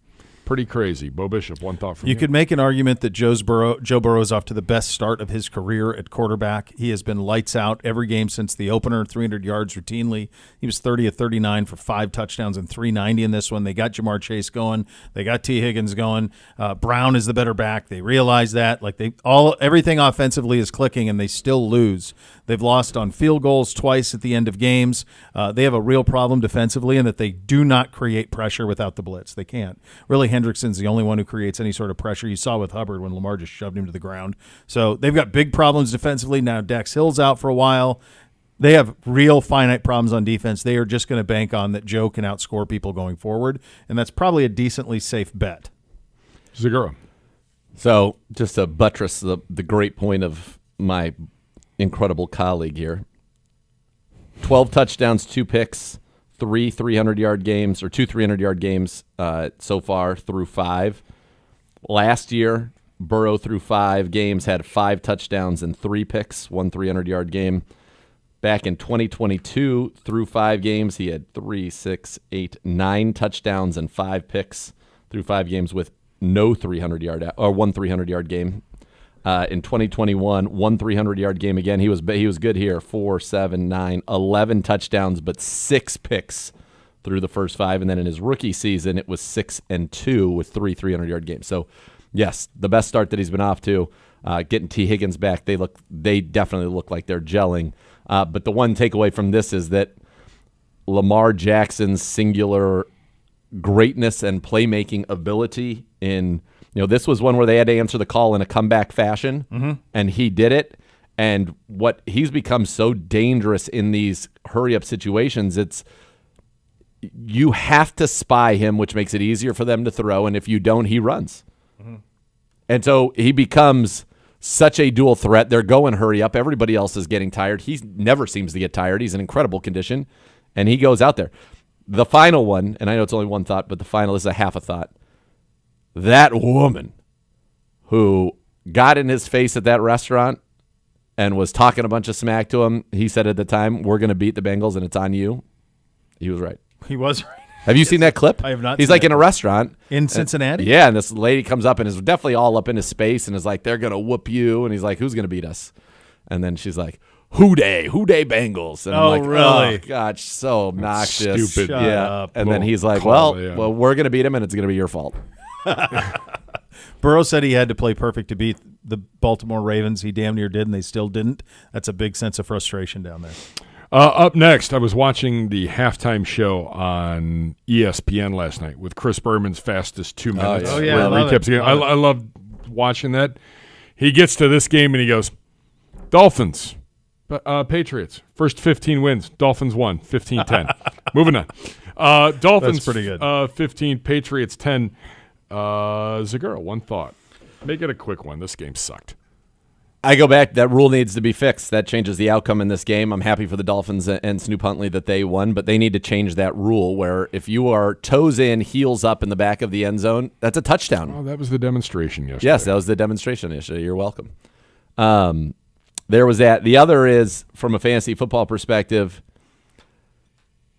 Pretty crazy. Bo Bishop, one thought from you.
You could make an argument that Joe Burrow is off to the best start of his career at quarterback. He has been lights out every game since the opener, 300 yards routinely. He was 30 of 39 for 5 touchdowns and 390 in this one. They got Jamar Chase going. They got T. Higgins going. Brown is the better back. They realize that. Everything offensively is clicking, and they still lose. They've lost on field goals twice at the end of games. They have a real problem defensively in that they do not create pressure without the blitz. They can't. Really, Hendrickson's the only one who creates any sort of pressure. You saw with Hubbard when Lamar just shoved him to the ground. So they've got big problems defensively. Now Dax Hill's out for a while. They have real finite problems on defense. They are just going to bank on that Joe can outscore people going forward, and that's probably a decently safe bet.
Zagura.
So just to buttress the great point of my incredible colleague here, 12 touchdowns, 2 picks, 2 300-yard games so far through 5. Last year, Burrow through 5 games had 5 touchdowns and 3 picks, 1 300-yard game. Back in 2022, through 5 games, he had 9 touchdowns and 5 picks through 5 games with no 300-yard or 1 300-yard game. In 2021, 1 300-yard game again. He was good here. 4, 7, 9, 11 touchdowns, but 6 picks through the first 5. And then in his rookie season, it was 6 and 2 with 3 300-yard games. So, yes, the best start that he's been off to. Getting T. Higgins back, they definitely look like they're gelling. But the one takeaway from this is that Lamar Jackson's singular greatness and playmaking ability in. This was one where they had to answer the call in a comeback fashion, and he did it. And what he's become so dangerous in these hurry-up situations, it's you have to spy him, which makes it easier for them to throw, and if you don't, he runs. And so he becomes such a dual threat. They're going hurry up. Everybody else is getting tired. He never seems to get tired. He's in incredible condition, and he goes out there. The final one, and I know it's only one thought, but the final is a half a thought. That woman who got in his face at that restaurant and was talking a bunch of smack to him, he said at the time, "We're going to beat the Bengals, and it's on you." He was right.
He was right.
Have you seen that clip?
I have not.
He's
seen
like
that
in a restaurant
in Cincinnati.
Yeah, and this lady comes up and is definitely all up in his space and is like, "They're gonna whoop you," and he's like, "Who's gonna beat us?" And then she's like, "Who dey Bengals?" And I'm like,
really?
"Oh God, so obnoxious,
stupid.
Shut
yeah."
up.
And then he's like,
Call,
"Well,
yeah.
well, we're gonna beat him, and it's gonna be your fault."
Burrow said he had to play perfect to beat the Baltimore Ravens. He damn near did, and they still didn't. That's a big sense of frustration down there.
Up next, I was watching the halftime show on ESPN last night with Chris Berman's Fastest 2 Minutes.
Oh, yeah,
where
I love
recaps
it.
the game. I love watching that. He gets to this game and he goes, Dolphins, Patriots, first 15 wins. Dolphins won, 15-10. Moving on. Dolphins,
That's pretty good.
15, Patriots 10. Zagura, one thought. Make it a quick one. This game sucked.
I go back. That rule needs to be fixed. That changes the outcome in this game. I'm happy for the Dolphins and Snoop Huntley that they won, but they need to change that rule where if you are toes in, heels up in the back of the end zone, that's a touchdown.
Oh, that was the demonstration yesterday.
Yes, that was the demonstration yesterday. You're welcome. There was that. The other is, from a fantasy football perspective,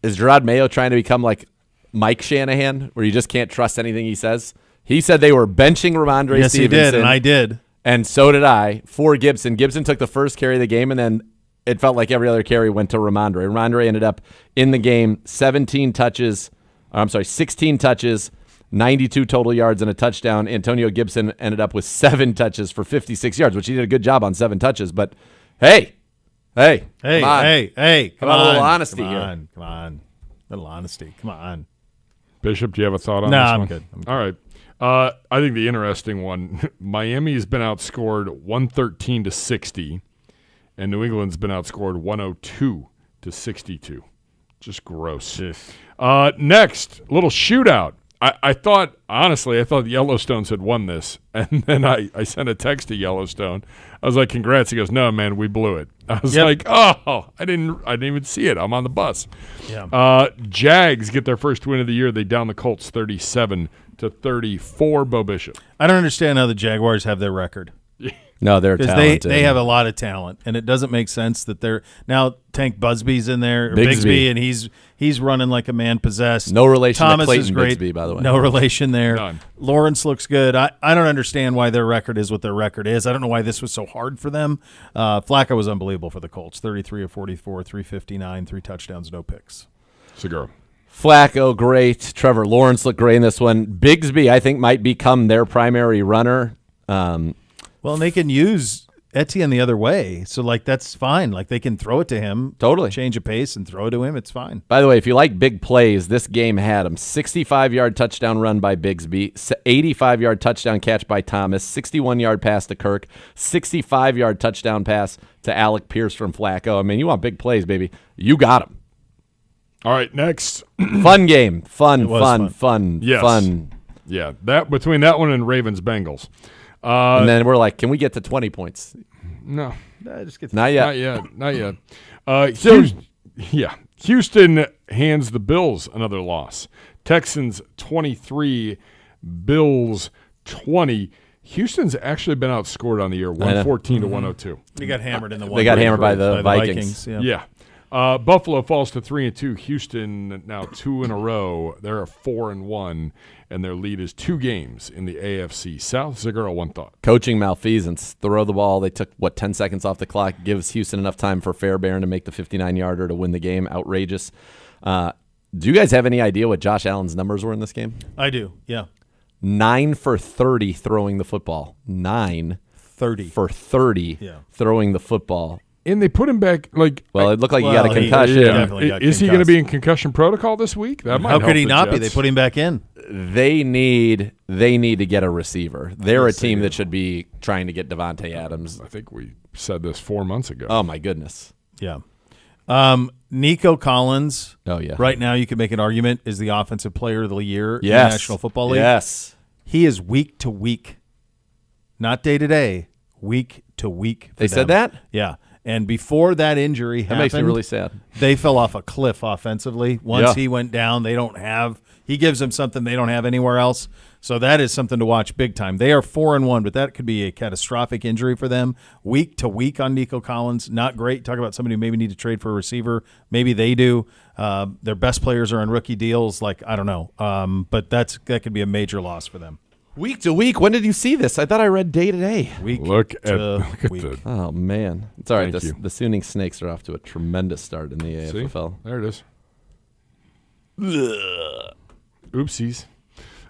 is Gerard Mayo trying to become like Mike Shanahan, where you just can't trust anything he says? He said they were benching Ramondre
Yes,
Stevenson.
he did, and I did.
And so did I for Gibson. Gibson took the first carry of the game, and then it felt like every other carry went to Ramondre. Ramondre ended up in the game 16 touches, 92 total yards and a touchdown. Antonio Gibson ended up with 7 touches for 56 yards, which he did a good job on 7 touches. But hey, come on.
Hey,
Come on, a little honesty
come
here.
Come on. A little honesty. Come on.
Bishop, do you have a thought on
No,
this
I'm
one?
good.
All right. I think the interesting one, Miami's been outscored 113-60, and New England's been outscored 102-62. Just gross. Next, a little shootout. I thought Yellowstones had won this, and then I sent a text to Yellowstone. I was like, "Congrats!" He goes, "No, man, we blew it." I was like, "Oh, I didn't even see it. I'm on the bus."
Yeah.
Jags get their first win of the year. They down the Colts 37-34. Bo Bishop.
I don't understand how the Jaguars have their record.
No, they're
Because
talented.
they have a lot of talent, and it doesn't make sense that they're now Tank Busby's in there, or
Bigsby.
and he's running like a man possessed.
No relation to
Thomas
Clayton
is great.
Bigsby, by the way.
No relation there.
None.
Lawrence looks good. I don't understand why their record is what their record is. I don't know why this was so hard for them. Flacco was unbelievable for the Colts. 33 of 44, 359, 3 touchdowns, no picks.
Segura.
Flacco, great. Trevor Lawrence looked great in this one. Bigsby, I think, might become their primary runner.
Well, and they can use Etienne the other way, so like that's fine. Like they can throw it to him,
Totally.
change a pace and throw it to him. It's fine.
By the way, if you like big plays, this game had him. 65-yard touchdown run by Bigsby, 85-yard touchdown catch by Thomas, 61-yard pass to Kirk, 65-yard touchdown pass to Alec Pierce from Flacco. I mean, you want big plays, baby. You got them.
All right, next.
Fun game. Fun.
Yes. Yeah, that between that one and Ravens Bengals.
And then we're like, can we get to 20 points?
No,
Just get
Not yet.
not yet. Houston hands the Bills another loss. Texans 23, Bills 20. Houston's actually been outscored on the year, 114-102.
They got hammered in the one.
They got hammered by the Vikings.
Yeah.
Yeah. Buffalo falls to 3-2. Houston now 2 in a row. They're 4-1, and their lead is 2 games in the AFC South. Zagura, one thought.
Coaching malfeasance. Throw the ball. They took, 10 seconds off the clock. Gives Houston enough time for Fairbairn to make the 59-yarder to win the game. Outrageous. Do you guys have any idea what Josh Allen's numbers were in this game?
I do. Yeah.
9 for 30 throwing the football. 9
30
for 30 throwing the football.
And they put him back like.
Well, it looked like he got a concussion.
definitely got
Is he going to
concussed.
be in concussion protocol this week? That might
How
help
could he
the
not be?
Jets.
They put him back in.
They need to get a receiver. They're
Yes,
a team
they do.
that should be trying to get Devontae Adams.
I think we said this 4 months ago.
Oh my goodness.
Yeah. Nico Collins.
Oh yeah.
Right now, you could make an argument is the offensive player of the year in
Yes.
the National Football League.
Yes.
He is week to week, not day to day. week to week.
They said that?
Yeah. And before that injury happened,
That makes me really sad.
they fell off a cliff offensively. Once he went down, he gives them something they don't have anywhere else. So that is something to watch big time. They are 4-1, but that could be a catastrophic injury for them. Week to week on Nico Collins, not great. Talk about somebody who maybe need to trade for a receiver. Maybe they do. Their best players are on rookie deals. I don't know. But that could be a major loss for them.
Week to week. When did you see this? I thought I read day to day.
Look at
week.
Oh, man. It's all right.
Thank you.
The Sooning Snakes are off to a tremendous start in the
See?
AFL.
There it is. Oopsies.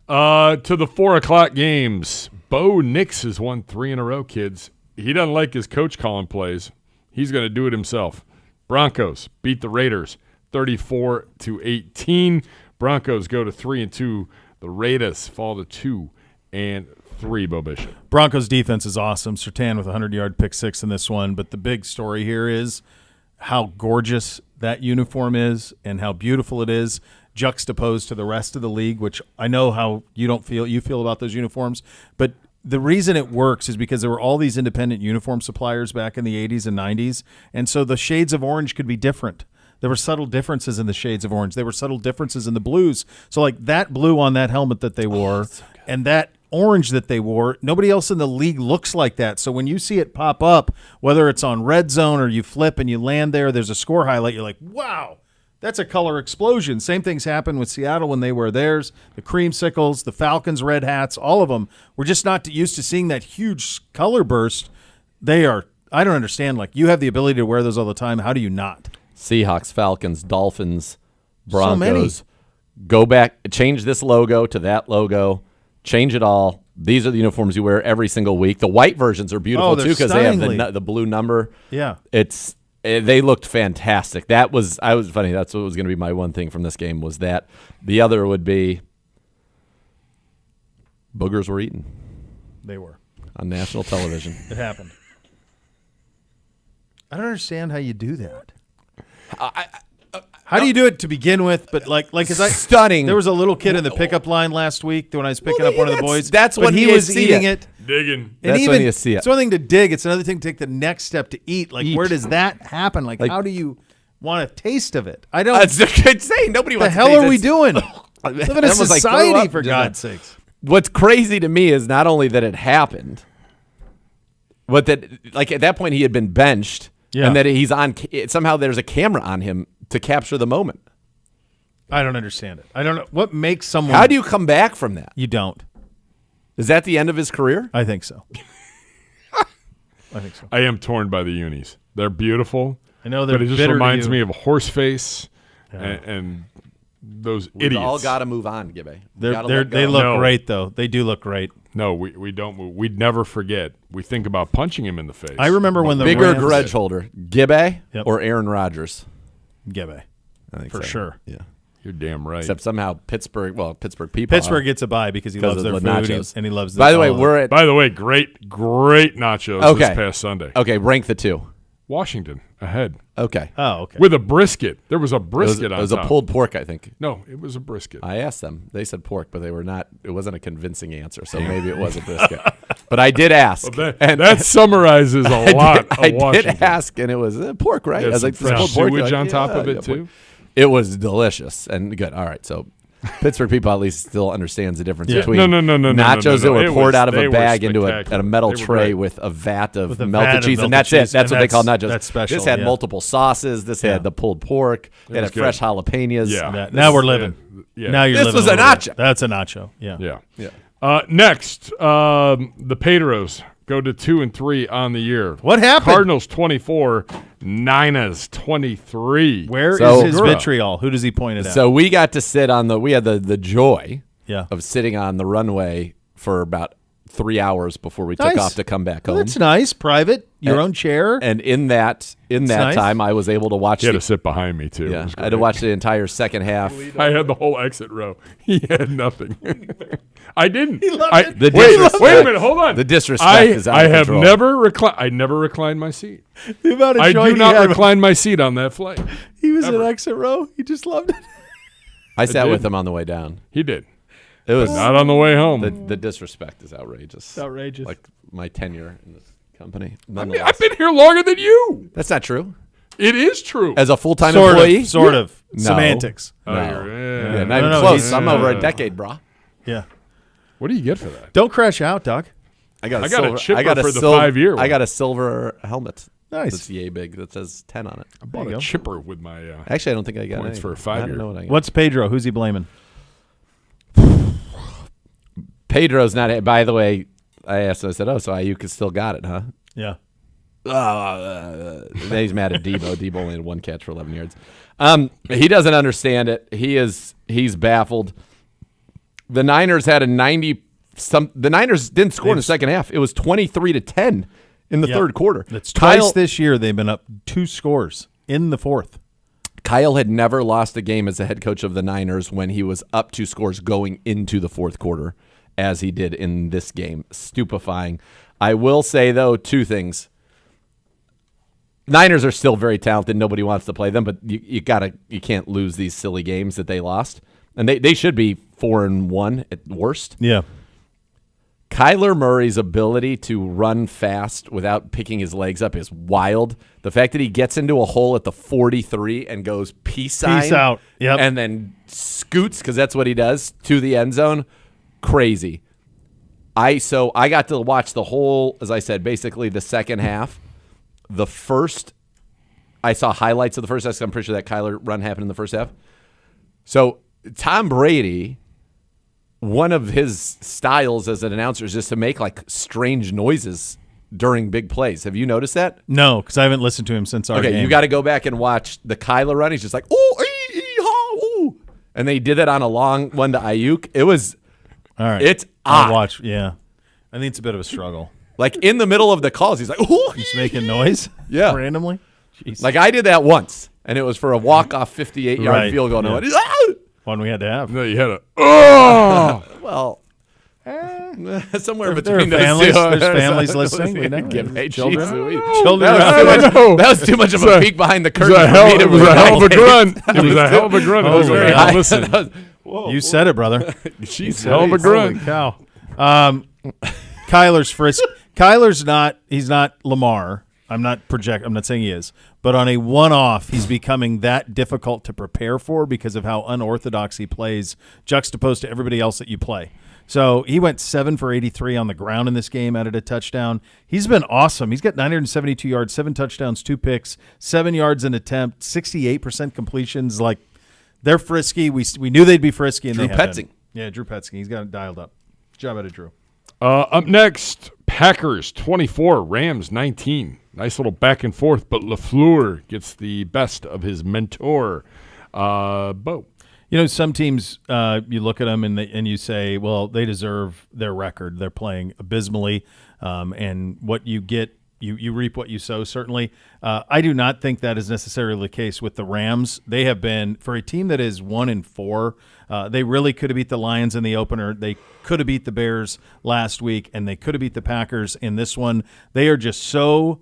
To the 4 o'clock games. Bo Nix has won 3 in a row, kids. He doesn't like his coach calling plays. He's going to do it himself. Broncos beat the Raiders 34-18. Broncos go to 3-2. The Raiders fall to 2-3, Bo Bishop.
Broncos defense is awesome. Surtain with a 100-yard pick six in this one. But the big story here is how gorgeous that uniform is and how beautiful it is juxtaposed to the rest of the league, which I know how you feel about those uniforms. But the reason it works is because there were all these independent uniform suppliers back in the 80s and 90s. And so the shades of orange could be different. There were subtle differences in the shades of orange. There were subtle differences in the blues. So like that blue on that helmet that they wore and that orange that they wore, nobody else in the league looks like that. So when you see it pop up, whether it's on red zone or you flip and you land there's a score highlight, you're like, wow, that's a color explosion. Same things happened with Seattle when they wear theirs, the creamsicles, the Falcons' red hats, all of them. We're just not used to seeing that huge color burst. I don't understand. Like, you have the ability to wear those all the time. How do you not?
Seahawks, Falcons, Dolphins,
So many.
Broncos. Go back, change this logo to that logo, change it all. These are the uniforms you wear every single week. The white versions are beautiful
they're
too because they have
stunningly.
the blue number.
Yeah.
They looked fantastic. I was funny. That's what was going to be my one thing from this game was that. The other would be boogers were eaten
They were.
on national television.
It happened. I don't understand how you do that. How do you do it to begin with? But
Stunning.
There was a little kid in the pickup line last week when I was picking up one of the boys.
That's
but
when
he
you
was
see
eating
it.
it.
Digging.
And
That's when you see it.
It's one thing to dig. It's another thing to take the next step to eat. Like,
Eat.
where does that happen? Like, how do you want a taste of it? I don't.
That's insane. Nobody
What the
wants
hell
to taste
are we
it.
doing? Live in a
That was like, throw
society,
up,
for
didn't
God's
it?
sakes.
What's crazy to me is not only that it happened, but that like at that point he had been benched,
Yeah.
and that he's on. Somehow there's a camera on him to capture the moment.
I don't understand it. I don't know what makes someone.
How do you come back from that?
You don't.
Is that the end of his career?
I think so. I think so.
I am torn by the unis. They're beautiful.
I know they're
but it just
bitter to
reminds
you.
me of Horseface and those
We've
idiots.
all got to move on, Gibby.
They look
No.
great, though. They do look great.
No, we don't move. We'd never forget. We think about punching him in the face.
I remember when the
Bigger
Rams-
grudge holder, Gibby
Yep.
or Aaron Rodgers?
Gibby.
I think
For
so.
sure.
Yeah.
You're damn right.
Except somehow Pittsburgh people.
Pittsburgh gets a bye because he loves
of
their
the
food
nachos.
and he loves.
By the way,
all of
we're
it.
at
By the way, great nachos
Okay.
this past Sunday.
okay. Rank the two.
Washington ahead
Okay.
Oh, okay.
with a brisket. There was a
It was,
brisket on
a
top.
pulled pork, I think.
No, it was a brisket.
I asked them. They said pork, but they were not. It wasn't a convincing answer, so maybe it was a brisket. But I did ask,
That summarizes a lot of
I
Washington.
did ask, and it was pork, right?
Yeah,
I was
some
like, this
fresh
pulled pork.
sewage
They're
on
like,
top
yeah,
of it
yeah,
too.
It was delicious and good. All right, so Pittsburgh people at least still understands the difference
Yeah.
between
No,
nachos that
no.
were
It
poured
was-
out of
they
a
were
bag into a
spectacular.
metal
They were
tray
great.
with a vat of
With a
melted
vat of
cheese, and
melted
that's it.
cheese,
That's
and
what they call
that's-
nachos.
that's special,
This had
yeah.
multiple sauces. This had the pulled pork. It had
was
a fresh
good.
jalapenos.
Yeah.
Now we're living.
Yeah.
Now you're
This
living.
was a
little bit.
nacho.
That's a nacho. Yeah.
Yeah.
Yeah.
Next, the Pedros go to 2-3 on the year.
What happened?
Cardinals 24, Niners 23.
Where is
So-
his vitriol? Who does he point it at?
So we got to sit on we had the joy
yeah.
of sitting on the runway for about 3 hours before we took
Nice.
off to come back
Well,
home.
that's nice. Private. Your own chair.
And in that
nice.
time, I was able to watch.
He had to sit behind me, too. It
Yeah,
was
I had to
great.
watch the entire second half.
I had the whole exit row. He had nothing. I didn't.
loved
The
wait
disrespect-
a minute. Hold on.
the disrespect is out
I
of
have
control.
never reclined. I never reclined my seat.
The amount of
I
joy
do
he
not
had.
recline my seat on that flight.
He was
Ever.
in exit row. He just loved it.
I sat
did.
with him on the way down.
He did.
It was
Not on the way home.
the disrespect is outrageous.
Outrageous.
Like my tenure in this company.
I mean, I've been here longer than you.
That's not true.
It is true.
As a full-time
Sort
employee?
of. Sort of.
No.
Semantics.
No.
Yeah.
Not even
No,
close.
he's-
I'm over a decade, bro.
Yeah.
What do you get for that?
Don't crash out, Doc.
I got a chipper for the 5-year one.
I got a silver helmet.
Nice.
That's yay big. That says 10 on it.
I bought
you
a
go.
chipper with my
Actually, I don't think I got
Points
any.
for a
I
5-year.
don't know what I got.
What's Pedro? Who's he blaming?
Pedro's not. By the way, I asked him, I said, so Ayuk has still got it, huh?
Yeah.
Then he's mad at Debo. Debo only had one catch for 11 yards. He doesn't understand it. He's baffled. The Niners had a 90. The Niners didn't score in the second half. It was 23-10 in the third quarter.
That's twice this year they've been up 2 scores in the fourth.
Kyle had never lost a game as the head coach of the Niners when he was up 2 scores going into the fourth quarter, as he did in this game. Stupefying. I will say, though, 2 things. Niners are still very talented. Nobody wants to play them, but you can't lose these silly games that they lost. And they should be 4-1 at worst.
Yeah.
Kyler Murray's ability to run fast without picking his legs up is wild. The fact that he gets into a hole at the 43 and goes peace sign.
Peace out. Yep.
And then scoots, because that's what he does, to the end zone. Crazy. I got to watch the whole, as I said, basically the second half. I saw highlights of the first half. I'm pretty sure that Kyler run happened in the first half. So Tom Brady, one of his styles as an announcer is just to make like strange noises during big plays. Have you noticed that?
No, because I haven't listened to him since our game.
Okay, you got to go back and watch the Kyler run. He's just like, ooh. And they did it on a long one to Ayuk. It was,
all right.
It's
I'll
odd.
watch. Yeah. I think it's a bit of a struggle.
Like in the middle of the calls, he's like, ooh.
He's making noise.
Yeah.
Randomly. Jeez.
Like I did that once, and it was for a walk-off 58-yard
Right,
field goal.
yeah.
And I went,
One we had to have.
No, you had a oh.
well, somewhere
There
between
are
those
families,
two.
there's families listening. We know.
Hey,
Children.
geez, Louise.
Children.
That was too much of a peek behind the
It
curtain.
was a hell of a grunt. It was a hell of a grunt. I was
very
like,
high.
listen.
You said it, brother.
Jeez, hell of a grunt.
Holy cow. Kyler's frisk. Kyler's not. He's not Lamar. I'm not saying he is. But on a one-off, he's becoming that difficult to prepare for because of how unorthodox he plays, juxtaposed to everybody else that you play. So he went 7 for 83 on the ground in this game, added a touchdown. He's been awesome. He's got 972 yards, 7 touchdowns, 2 picks, 7 yards an attempt, 68% completions. Like, they're frisky. We knew they'd be frisky. And
Drew
they have
Petzing.
been. Yeah, Drew Petzing. He's got it dialed up. Good job out of Drew.
Up next, Packers 24, Rams 19. Nice little back and forth, but LaFleur gets the best of his mentor, Bo.
You know, some teams, you look at them and you say, well, they deserve their record. They're playing abysmally, and what you get, you reap what you sow, certainly. I do not think that is necessarily the case with the Rams. They have been, for a team that is 1-4, they really could have beat the Lions in the opener. They could have beat the Bears last week, and they could have beat the Packers in this one. They are just so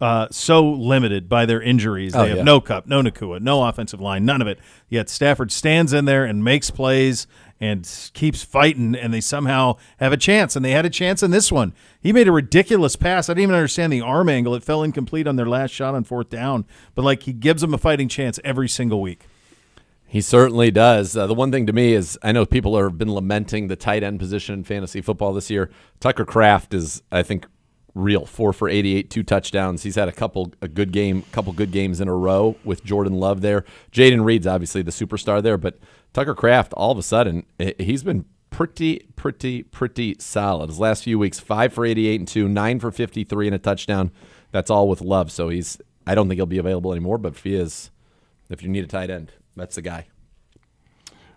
limited by their injuries. They have no Kupp, no Nakua, no offensive line, none of it. Yet Stafford stands in there and makes plays and keeps fighting, and they somehow have a chance. And they had a chance in this one. He made a ridiculous pass. I didn't even understand the arm angle. It fell incomplete on their last shot on 4th down. But, like, he gives them a fighting chance every single week.
He certainly does. The one thing to me is I know people have been lamenting the tight end position in fantasy football this year. Tucker Kraft is, I think, real. 4 for 88, 2 touchdowns. He's had a couple good games in a row with Jordan Love there. Jaden Reed's obviously the superstar there, but Tucker Kraft, all of a sudden, he's been pretty solid. His last few weeks, 5 for 88 and 2, 9 for 53 and a touchdown. That's all with Love. So I don't think he'll be available anymore, but if he is, if you need a tight end, that's the guy.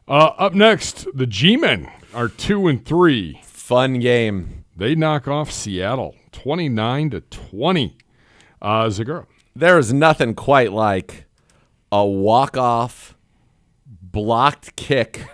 Up next, the G-Men are 2-3.
Fun game.
They knock off Seattle 29-20. Zagura.
There is nothing quite like a walk-off, blocked kick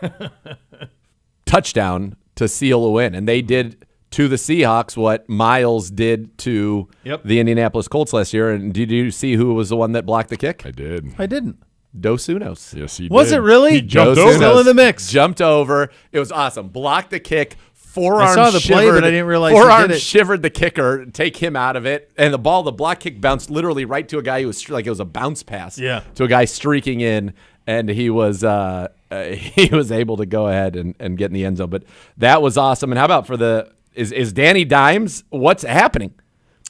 touchdown to seal a win. And they did to the Seahawks what Miles did to the Indianapolis Colts last year. And did you see who was the one that blocked the kick?
I did.
I didn't.
Dos Unos.
Yes, he did.
Was it really?
He jumped
Dos
over.
Unos
Still in the mix.
Jumped over. It was awesome. Blocked the kick, forearm
I saw the play,
shivered,
but I didn't realize he
forearm
did it.
shivered the kicker, take him out of it, and the block kick bounced literally right to a guy who was like it was a bounce pass to a guy streaking in, and he was able to go ahead and get in the end zone. But that was awesome. And how about for is Danny Dimes? What's happening?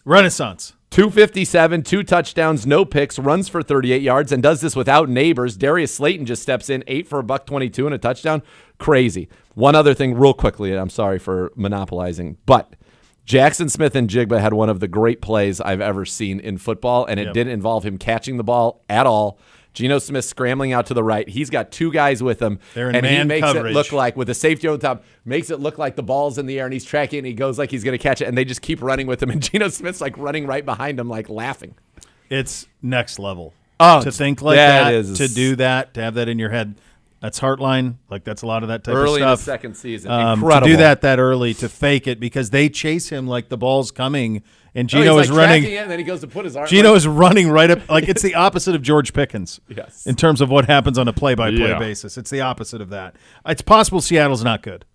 Renaissance.
257, 2 touchdowns, no picks, runs for 38 yards, and does this without neighbors. Darius Slayton just steps in, 8 for $122 and a touchdown. Crazy. One other thing real quickly, and I'm sorry for monopolizing, but Jackson Smith and Jigba had one of the great plays I've ever seen in football, and it didn't involve him catching the ball at all. Geno Smith scrambling out to the right. He's got 2 guys with him,
and
he makes
coverage.
it look like, with the safety on top, makes it look like the ball's in the air, and he's tracking, and he goes like he's going to catch it, and they just keep running with him, and Geno Smith's like running right behind him, like laughing.
It's next level.
Oh,
to think like that, to do that, to have that in your head. That's Heartline. Like, that's a lot of that type
early
of stuff.
in the second season. Incredible.
To do that early, to fake it, because they chase him like the ball's coming, and Geno
he's
is
like
running.
tracking it, and then he goes to put his arm.
Geno is running right up. Like, it's the opposite of George Pickens.
Yes.
In terms of what happens on a play-by-play basis. It's the opposite of that. It's possible Seattle's not good.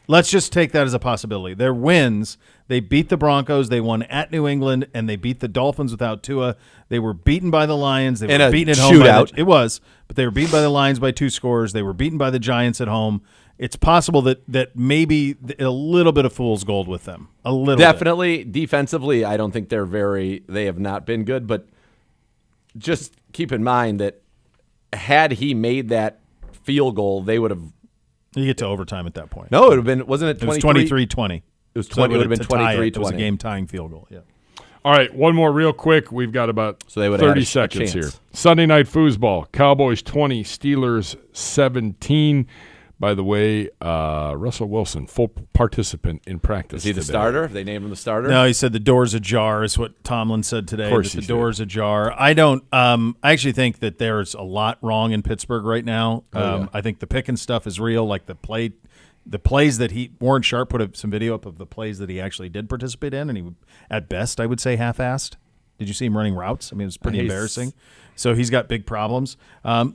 Let's just take that as a possibility. Their wins, they beat the Broncos, they won at New England, and they beat the Dolphins without Tua. They were beaten by the Lions. They were beaten at home. It was, but they were beaten by the Lions by 2 scores. They were beaten by the Giants at home. It's possible that maybe a little bit of fool's gold with them. A little
Definitely. Defensively, I don't think they have not been good, but just keep in mind that had he made that field goal, they would have.
You get to overtime at that point.
No, it would have been, wasn't it 23?
It was 23-20.
It was 20. It would have been 23-20.
It was a game-tying field goal, yeah.
All right, one more real quick. We've got about
they would
30
have
seconds here. Sunday Night Foosball. Cowboys 20, Steelers 17. By the way, Russell Wilson, full participant in practice.
Is he the starter? They named him the starter?
No, he said the door's ajar is what Tomlin said today.
Of course
the door's ajar. I don't. I actually think that there's a lot wrong in Pittsburgh right now. I think the Pickens stuff is real. Like the plays that Warren Sharp put some video up of the plays that he actually did participate in, and he, at best, I would say half-assed. Did you see him running routes? I mean, it was pretty embarrassing. So he's got big problems.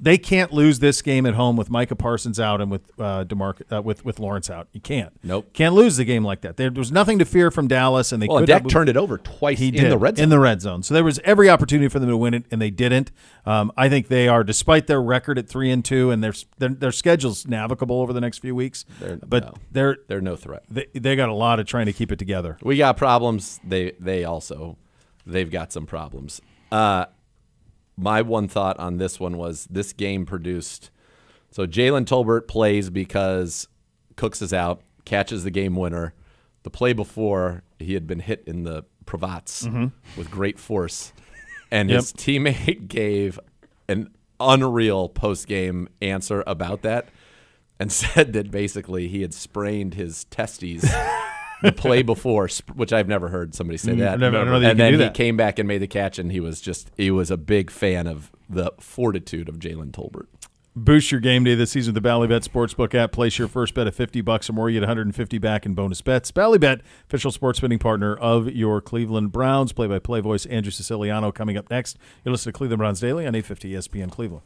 They can't lose this game at home with Micah Parsons out and with with Lawrence out. You can't.
Nope.
Can't lose the game like that. There was nothing to fear from Dallas, and they could.
Dak turned it over twice in the red zone.
In the red zone. So there was every opportunity for them to win it, and they didn't. I think they are, despite their record at 3-2, and their schedule's navigable over the next few weeks. They're
no threat.
They got a lot of trying to keep it together.
We got problems. They've got some problems. My one thought on this one was this game produced. So Jalen Tolbert plays because Cooks is out, catches the game winner. The play before, he had been hit in the cravats with great force. And his teammate gave an unreal post-game answer about that and said that basically he had sprained his testes the play before, which I've never heard somebody say that. And then he came back and made the catch, and he was a big fan of the fortitude of Jalen Tolbert.
Boost your game day this season with the Ballybet Sportsbook app. Place your first bet of $50 or more. You get $150 back in bonus bets. Ballybet, official sports betting partner of your Cleveland Browns. Play-by-play voice Andrew Siciliano coming up next. You'll listen to Cleveland Browns Daily on 850 ESPN Cleveland.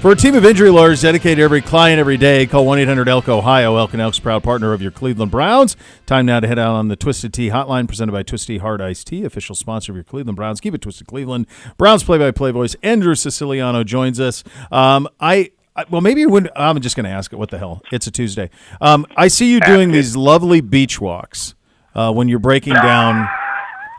For a team of injury lawyers dedicated to every client every day, call 1-800-ELK-OHIO. Elk and Elk's proud partner of your Cleveland Browns. Time now to head out on the Twisted Tea Hotline, presented by Twisted Tea Hard Iced Tea, official sponsor of your Cleveland Browns. Keep it Twisted Cleveland. Browns play-by-play voice Andrew Siciliano joins us. I'm just going to ask it. What the hell? It's a Tuesday. I see you doing these lovely beach walks when you're breaking down.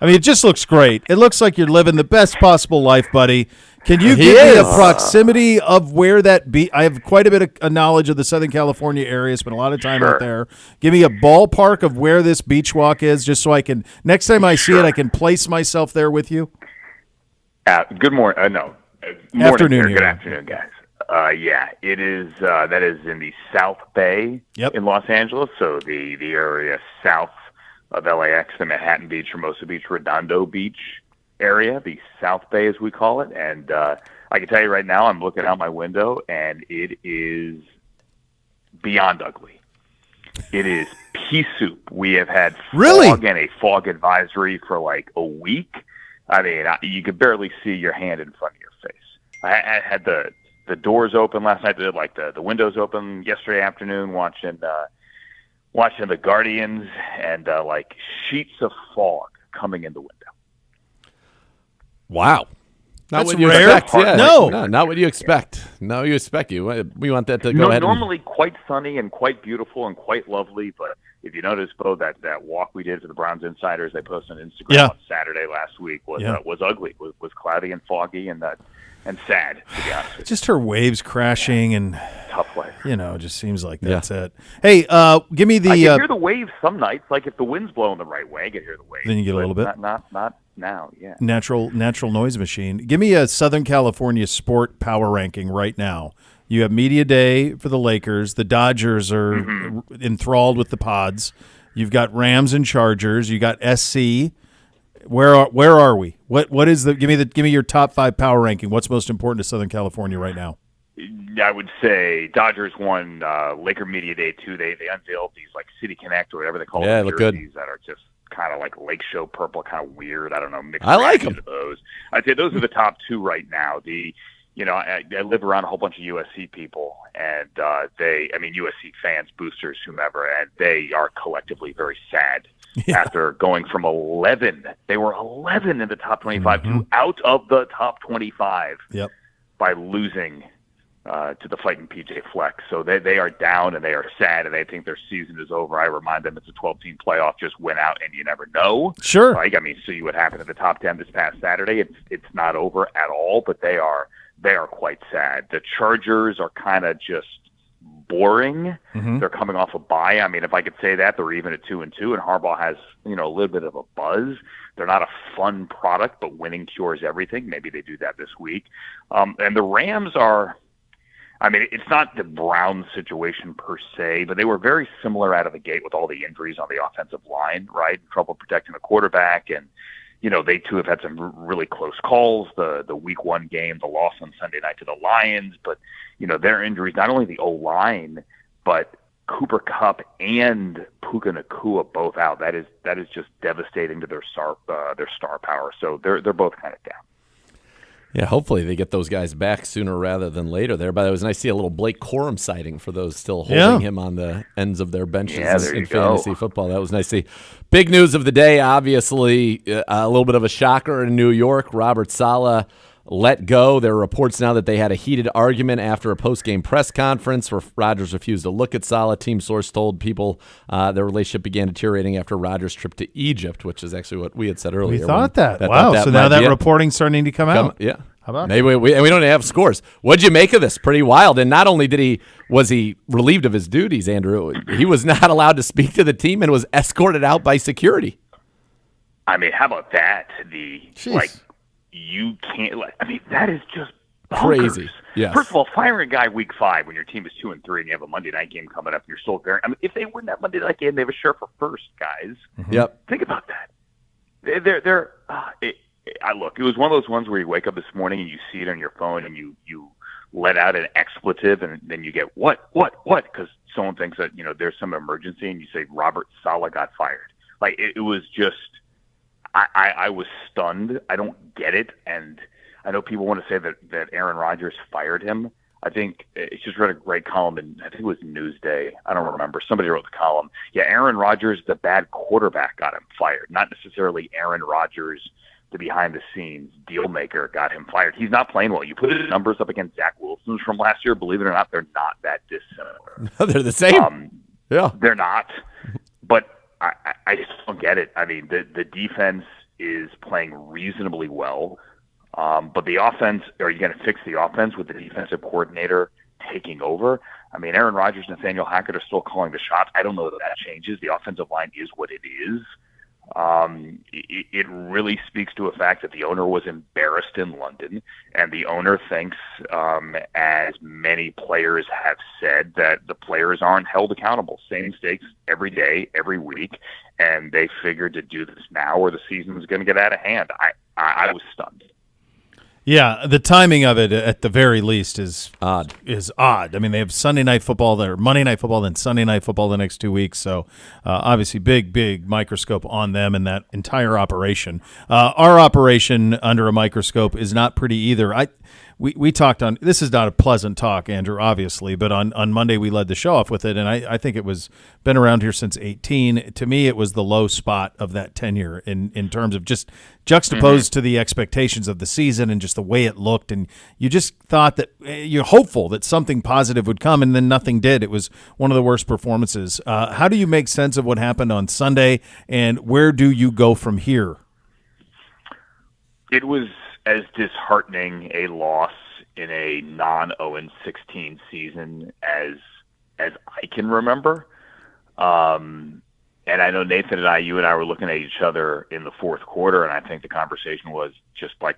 I mean, it just looks great. It looks like you're living the best possible life, buddy. Can you give me a proximity of where that beach? I have quite a bit of knowledge of the Southern California area. Spent a lot of time out there. Give me a ballpark of where this beach walk is, just so I can, next time I see it, I can place myself there with you.
Good morning.
Afternoon.
Good afternoon, guys. It is. That is in the South Bay in Los Angeles. So the area south of LAX, the Manhattan Beach, Hermosa Beach, Redondo Beach area, the South Bay as we call it. And I can tell you right now, I'm looking out my window, and it is beyond ugly. It is pea soup. We have had fog and a fog advisory for like a week. I mean, you could barely see your hand in front of your face. I had the doors open last night. Like the windows open yesterday afternoon, watching the Guardians, and like sheets of fog coming in the window.
Wow. Not
That's
what you
rare.
expect. Yeah,
No,
not what you expect. No, you expect we want that to go ahead.
Normally quite sunny and quite beautiful and quite lovely, but if you notice, Bo, that walk we did for the Browns Insiders, they posted on Instagram on Saturday last week was ugly, was cloudy and foggy and sad, to be honest with you.
Just her waves crashing and
tough life.
It just seems like that's it. Hey, give me the.
I can hear the waves some nights. Like if the wind's blowing the right way, I can hear the waves.
Then you get a little bit.
Not now. Yeah.
Natural noise machine. Give me a Southern California sport power ranking right now. You have media day for the Lakers. The Dodgers are enthralled with the Pods. You've got Rams and Chargers. You got SC. Where are we? What is the give me your top 5 power ranking? What's most important to Southern California right now?
I would say Dodgers won, Laker Media Day 2. They unveiled these like City Connect or whatever they call them,
look
jerseys
good.
that are just kind of like Lake Show purple, kind of weird. I don't know. Mixed
I like them.
those. I'd say those are the top 2 right now. I live around a whole bunch of USC people, and USC fans, boosters, whomever, and they are collectively very sad. After going from 11, they were 11 in the top 25 to out of the top 25 by losing to the fighting PJ Fleck. So they are down and they are sad and they think their season is over. I remind them it's a 12-team playoff. Just win out and you never know.
Sure.
See what happened in the top 10 this past Saturday. It's not over at all, but they are quite sad. The Chargers are kind of just boring. They're coming off a bye. I mean, if I could say that, they're even at 2-2, and Harbaugh has a little bit of a buzz. They're not a fun product, but winning cures everything. Maybe they do that this week. And the Rams are. I mean, it's not the Browns situation per se, but they were very similar out of the gate with all the injuries on the offensive line, right? Trouble protecting the quarterback, and they too have had some really close calls. The Week 1 game, the loss on Sunday night to the Lions, but their injuries, not only the O-line, but Cooper Kupp and Puka Nacua both out. That is just devastating to their star power. So they're both kind of down.
Yeah, hopefully they get those guys back sooner rather than later there. But it was nice to see a little Blake Corum sighting for those still holding him on the ends of their benches in fantasy football. That was nice to see. Big news of the day, obviously, a little bit of a shocker in New York. Robert Salah let go. There are reports now that they had a heated argument after a post-game press conference where Rodgers refused to look at Salah. Team source told people their relationship began deteriorating after Rodgers' trip to Egypt, which is actually what we had said earlier.
We thought that. Wow. So now that reporting's starting to come out.
Yeah.
How about
maybe and we don't have scores. What'd you make of this? Pretty wild. And not only was he relieved of his duties, Andrew, he was not allowed to speak to the team and was escorted out by security.
I mean, how about that? You can't. That is just bonkers.
Crazy. Yes.
First of all, firing a guy Week 5 when your team is 2-3 and you have a Monday night game coming up, and you're still very. I mean, if they win that Monday night game, they have a share for first, guys.
Yep.
Think about that. Look, it was one of those ones where you wake up this morning and you see it on your phone and you let out an expletive and then you get what? Because someone thinks that there's some emergency and you say Robert Salah got fired. Like it was just. I was stunned. I don't get it, and I know people want to say that Aaron Rodgers fired him. I think it just read a great column, and I think it was Newsday. I don't remember. Somebody wrote the column. Yeah, Aaron Rodgers, the bad quarterback, got him fired. Not necessarily Aaron Rodgers, the behind-the-scenes deal maker, got him fired. He's not playing well. You put his numbers up against Zach Wilson's from last year. Believe it or not, they're not that dissimilar.
They're the same. Yeah,
they're not. But I just don't get it. I mean, the defense is playing reasonably well. But the offense, are you going to fix the offense with the defensive coordinator taking over? I mean, Aaron Rodgers and Nathaniel Hackett are still calling the shots. I don't know that changes. The offensive line is what it is. It really speaks to a fact that the owner was embarrassed in London, and the owner thinks, as many players have said, that the players aren't held accountable. Same mistakes every day, every week, and they figured to do this now or the season was going to get out of hand. I was stunned.
Yeah, the timing of it, at the very least, is
odd.
I mean, they have Sunday Night Football, there, Monday Night Football, then Sunday Night Football the next 2 weeks. So, obviously, big microscope on them and that entire operation. Our operation under a microscope is not pretty either. We talked on, this is not a pleasant talk, Andrew, obviously, but on Monday we led the show off with it, and I think it was been around here since 2018. To me, it was the low spot of that tenure in terms of just juxtaposed to the expectations of the season and just the way it looked, and you just thought that you're hopeful that something positive would come, and then nothing did. It was one of the worst performances. How do you make sense of what happened on Sunday, and where do you go from here?
It was as disheartening a loss in a non-0-16 season as I can remember. And I know Nathan and you and I were looking at each other in the fourth quarter, and I think the conversation was just like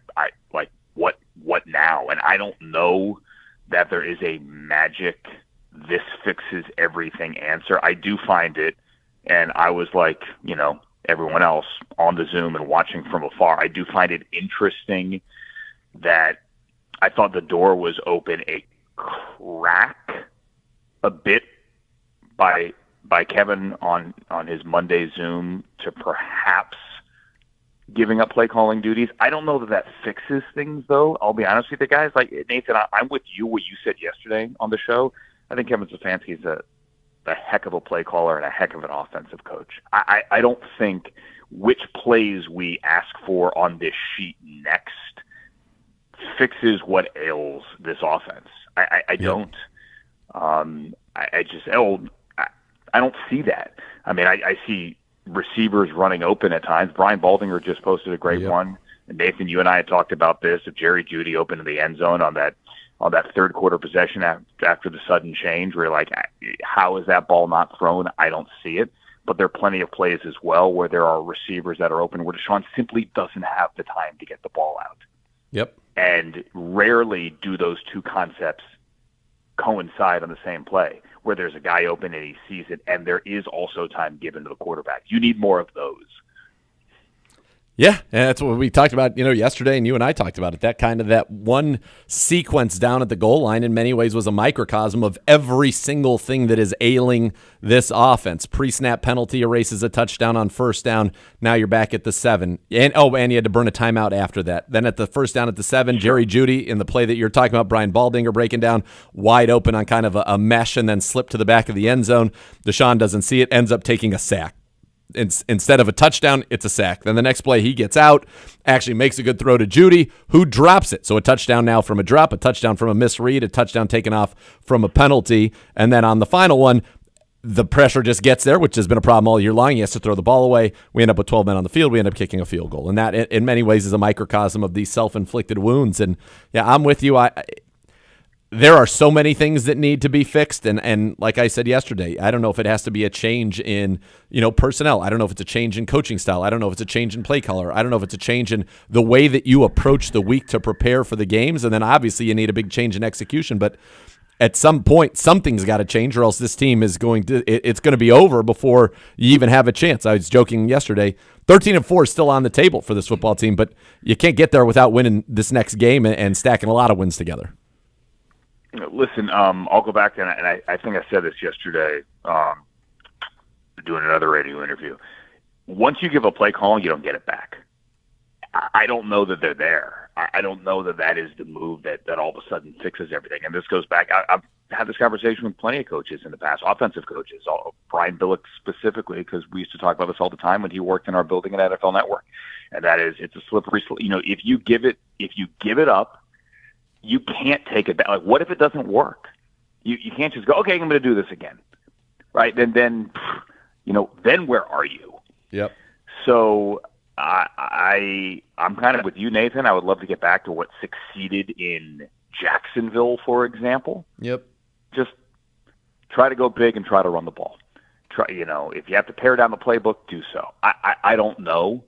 what now? And I don't know that there is a magic this fixes everything answer. I do find it, and I was like, everyone else on the Zoom and watching from afar, I do find it interesting that I thought the door was open a crack a bit by Kevin on his Monday Zoom to perhaps giving up play calling duties. I don't know that fixes things, though. I'll be honest with you guys. Like, Nathan, I'm with you, what you said yesterday on the show. I think Kevin Stefanski's a heck of a play caller and a heck of an offensive coach. I don't think which plays we ask for on this sheet next fixes what ails this offense. I don't. I don't see that. I mean, I see receivers running open at times. Brian Baldinger just posted a great one. And Nathan, you and I had talked about this. If Jerry Jeudy opened in the end zone on that third quarter possession after the sudden change, where you're like, how is that ball not thrown? I don't see it. But there are plenty of plays as well where there are receivers that are open where Deshaun simply doesn't have the time to get the ball out.
Yep.
And rarely do those two concepts coincide on the same play, where there's a guy open and he sees it, and there is also time given to the quarterback. You need more of those.
Yeah, and that's what we talked about, yesterday, and you and I talked about it. That one sequence down at the goal line in many ways was a microcosm of every single thing that is ailing this offense. Pre-snap penalty erases a touchdown on first down. Now you're back at the 7. And you had to burn a timeout after that. Then at the first down at the 7, Jerry Jeudy in the play that you're talking about, Brian Baldinger breaking down wide open on kind of a mesh and then slip to the back of the end zone. Deshaun doesn't see it, ends up taking a sack. Instead of a touchdown, it's a sack. Then the next play, he gets out, actually makes a good throw to Jeudy, who drops it. So a touchdown now from a drop, a touchdown from a misread, a touchdown taken off from a penalty. And then on the final one, the pressure just gets there, which has been a problem all year long. He has to throw the ball away. We end up with 12 men on the field. We end up kicking a field goal. And that, in many ways, is a microcosm of these self-inflicted wounds. And, yeah, I'm with you. There are so many things that need to be fixed, and like I said yesterday, I don't know if it has to be a change in personnel. I don't know if it's a change in coaching style. I don't know if it's a change in play caller. I don't know if it's a change in the way that you approach the week to prepare for the games, and then obviously you need a big change in execution. But at some point, something's got to change, or else this team is going to be over before you even have a chance. I was joking yesterday. 13-4 is still on the table for this football team, but you can't get there without winning this next game and stacking a lot of wins together.
Listen, I'll go back and I think I said this yesterday, doing another radio interview. Once you give a play call, you don't get it back. I don't know that they're there. I don't know that is the move that all of a sudden fixes everything. And this goes back. I've had this conversation with plenty of coaches in the past, offensive coaches, Brian Billick specifically, because we used to talk about this all the time when he worked in our building at NFL Network. And that is, it's a slippery slope. If you give it up, you can't take it back. Like, what if it doesn't work? You can't just go, okay, I'm going to do this again, right? Then where are you?
Yep.
So I'm kind of with you, Nathan. I would love to get back to what succeeded in Jacksonville, for example.
Yep.
Just try to go big and try to run the ball. If you have to pare down the playbook, do so. I don't know.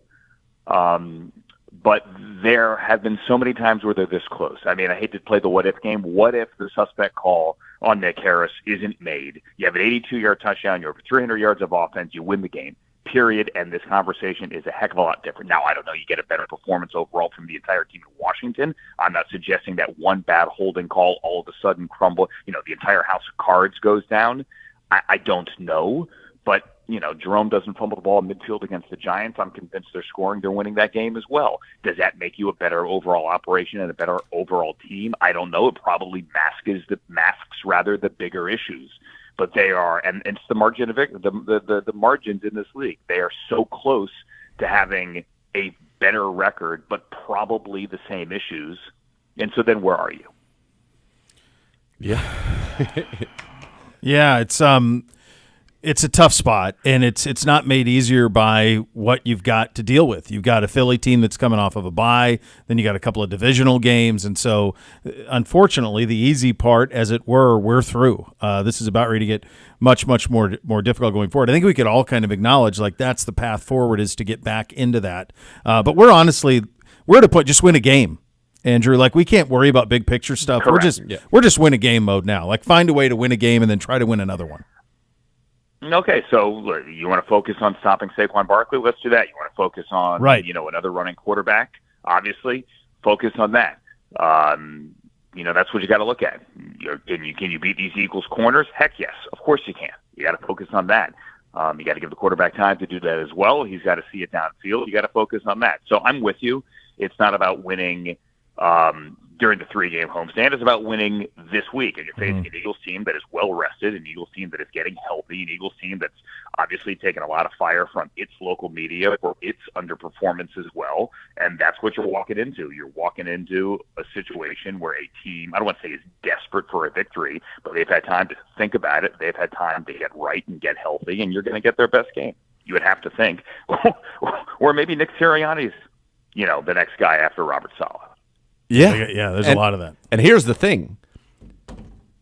But there have been so many times where they're this close. I mean, I hate to play the what-if game. What if the suspect call on Nick Harris isn't made? You have an 82-yard touchdown. You're over 300 yards of offense. You win the game, period. And this conversation is a heck of a lot different. Now, I don't know. You get a better performance overall from the entire team in Washington. I'm not suggesting that one bad holding call all of a sudden crumble. The entire house of cards goes down. I don't know. But Jerome doesn't fumble the ball in midfield against the Giants. I'm convinced they're scoring. They're winning that game as well. Does that make you a better overall operation and a better overall team? I don't know. It probably masks the bigger issues. But they are, and it's the margin of the margins in this league. They are so close to having a better record, but probably the same issues. And so then, where are you?
Yeah.
Yeah, it's a tough spot, and it's not made easier by what you've got to deal with. You've got a Philly team that's coming off of a bye, then you got a couple of divisional games, and so unfortunately, the easy part, as it were, we're through. This is about ready to get much more difficult going forward. I think we could all kind of acknowledge that's the path forward, is to get back into that. But we're at a point, just win a game. Andrew, we can't worry about big picture stuff.
Correct.
We're just win a game mode now. Find a way to win a game and then try to win another one.
Okay, so you want to focus on stopping Saquon Barkley? Let's do that. You want to focus on, another running quarterback? Obviously, focus on that. That's what you got to look at. Can you beat these Eagles corners? Heck yes, of course you can. You got to focus on that. You got to give the quarterback time to do that as well. He's got to see it downfield. You got to focus on that. So I'm with you. It's not about winning during the 3-game homestand. Is about winning this week, and you're facing an Eagles team that is well rested, an Eagles team that is getting healthy, an Eagles team that's obviously taken a lot of fire from its local media for its underperformance as well, and that's what you're walking into. You're walking into a situation where a team, I don't want to say is desperate for a victory, but they've had time to think about it. They've had time to get right and get healthy, and you're going to get their best game. You would have to think, or maybe Nick Sirianni's, the next guy after Robert Salah.
Yeah, there's a lot of that.
And here's the thing.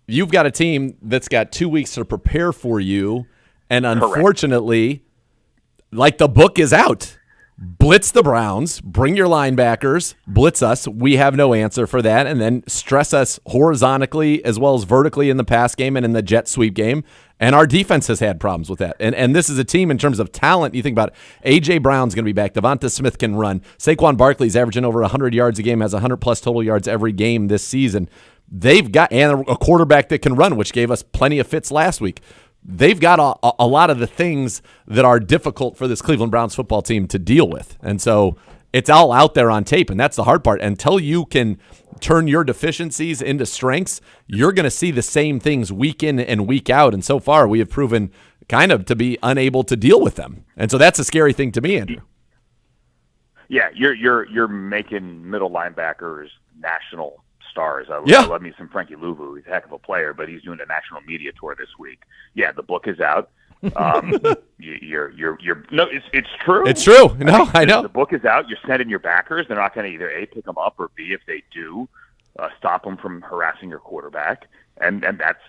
You've got a team that's got 2 weeks to prepare for you, and unfortunately, the book is out. Blitz the Browns, bring your linebackers, blitz us. We have no answer for that, and then stress us horizontally as well as vertically in the pass game and in the jet sweep game. And our defense has had problems with that. And this is a team in terms of talent. You think about it, A.J. Brown's going to be back. Devonta Smith can run. Saquon Barkley's averaging over 100 yards a game, has 100-plus total yards every game this season. They've got and a quarterback that can run, which gave us plenty of fits last week. They've got a lot of the things that are difficult for this Cleveland Browns football team to deal with. And so it's all out there on tape, and that's the hard part. Until you can turn your deficiencies into strengths, you're going to see the same things week in and week out. And so far, we have proven kind of to be unable to deal with them. And so that's a scary thing to me, Andrew.
Yeah, you're making middle linebackers national stars. I love me some Frankie Louvu. He's a heck of a player, but he's doing a national media tour this week. Yeah, the book is out. You're no, it's true.
It's true. No, I know.
The book is out. You're sending your backers. They're not going to either A, pick them up, or B, if they do, stop them from harassing your quarterback. And that's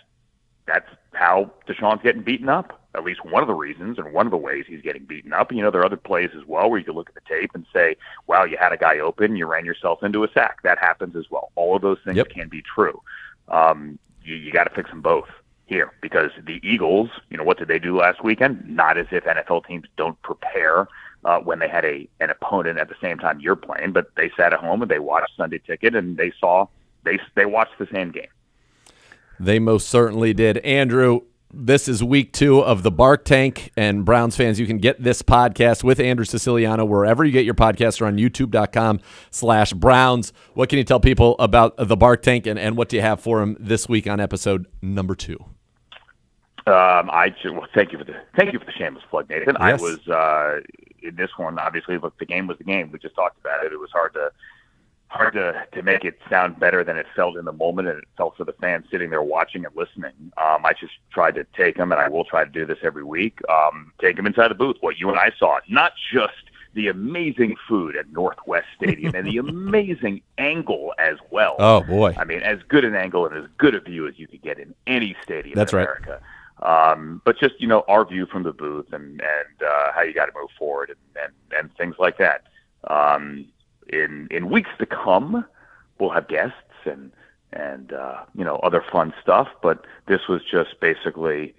how Deshaun's getting beaten up. At least one of the reasons and one of the ways he's getting beaten up. There are other plays as well where you can look at the tape and say, wow, you had a guy open, you ran yourself into a sack. That happens as well. All of those things can be true. You got to fix them both here, because the Eagles, what did they do last weekend? Not as if NFL teams don't prepare when they had an opponent at the same time you're playing, but they sat at home and they watched Sunday Ticket and they watched the same game.
They most certainly did. Andrew, This is week 2 of the Bark Tank, and Browns fans, you can get this podcast with Andrew Siciliano wherever you get your podcasts, or on youtube.com/Browns. What can you tell people about the Bark Tank, and what do you have for them this week on episode number 2?
Thank you for the shameless plug, Nathan.
Yes.
I was in this one. Obviously, look, the game was the game. We just talked about it. It was hard to make it sound better than it felt in the moment, and it felt for the fans sitting there watching and listening. I just tried to take them, and I will try to do this every week. Take them inside the booth. What you and I saw, not just the amazing food at Northwest Stadium and the amazing angle as well.
Oh boy!
I mean, as good an angle and as good a view as you could get in any stadium
That's
in
right.
America. But just, our view from the booth and how you got to move forward and things like that. In weeks to come, we'll have guests and other fun stuff. But this was just basically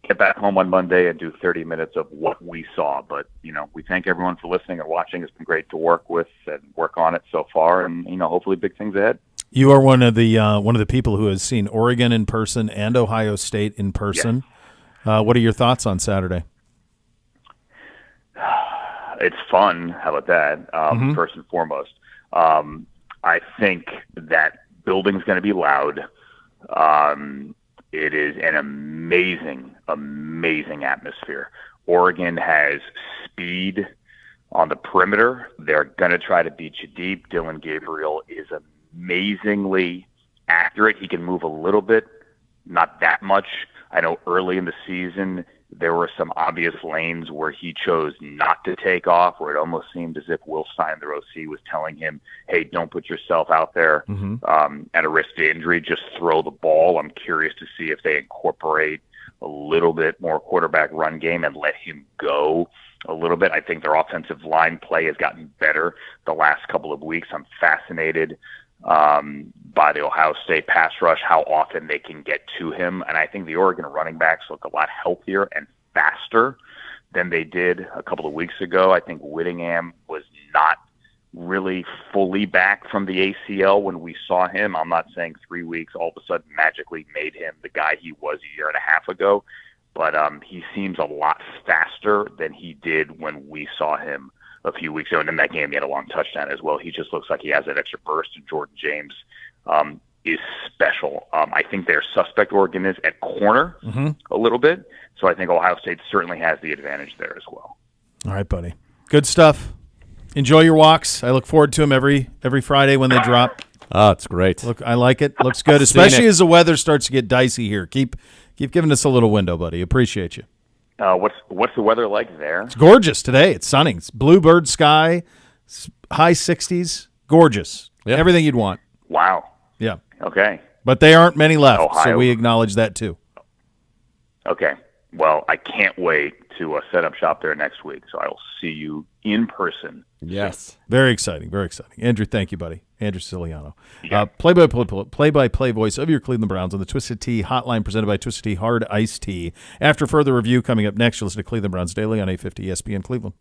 get back home on Monday and do 30 minutes of what we saw. But, we thank everyone for listening and watching. It's been great to work with and work on it so far. And, hopefully big things ahead.
You are one of the people who has seen Oregon in person and Ohio State in person. Yes. What are your thoughts on Saturday?
It's fun. How about that? First and foremost, I think that building's going to be loud. It is an amazing, amazing atmosphere. Oregon has speed on the perimeter. They're going to try to beat you deep. Dylan Gabriel is amazingly accurate. He can move a little bit, not that much. I know early in the season there were some obvious lanes where he chose not to take off, where it almost seemed as if Will Stein, their OC, was telling him, hey, don't put yourself out there at a risk to injury. Just throw the ball. I'm curious to see if they incorporate a little bit more quarterback run game and let him go a little bit. I think their offensive line play has gotten better the last couple of weeks. I'm fascinated by the Ohio State pass rush, how often they can get to him. And I think the Oregon running backs look a lot healthier and faster than they did a couple of weeks ago. I think Whittingham was not really fully back from the ACL when we saw him. I'm not saying 3 weeks all of a sudden magically made him the guy he was a year and a half ago, but he seems a lot faster than he did when we saw him a few weeks ago. And in that game, he had a long touchdown as well. He just looks like he has that extra burst, and Jordan James is special. I think their suspect Oregon is at corner a little bit, so I think Ohio State certainly has the advantage there as well.
All right, buddy. Good stuff. Enjoy your walks. I look forward to them every Friday when they drop.
Oh, it's great.
Look, I like it. Looks good, especially as the weather starts to get dicey here. Keep giving us a little window, buddy. Appreciate you.
What's the weather like there?
It's gorgeous today. It's sunny. It's bluebird sky, high 60s. Gorgeous.
Yeah.
Everything you'd want.
Wow.
Yeah.
Okay.
But they aren't many left,
Ohio.
so we acknowledge that too.
Okay. Well, I can't wait to set up shop there next week, so I will see you in person.
Yes.
Very exciting. Very exciting. Andrew, thank you, buddy. Andrew Siciliano.
Yeah.
Play-by-play voice of your Cleveland Browns on the Twisted Tea Hotline, presented by Twisted Tea Hard Iced Tea. After further review coming up next, you'll listen to Cleveland Browns Daily on 850 ESPN Cleveland.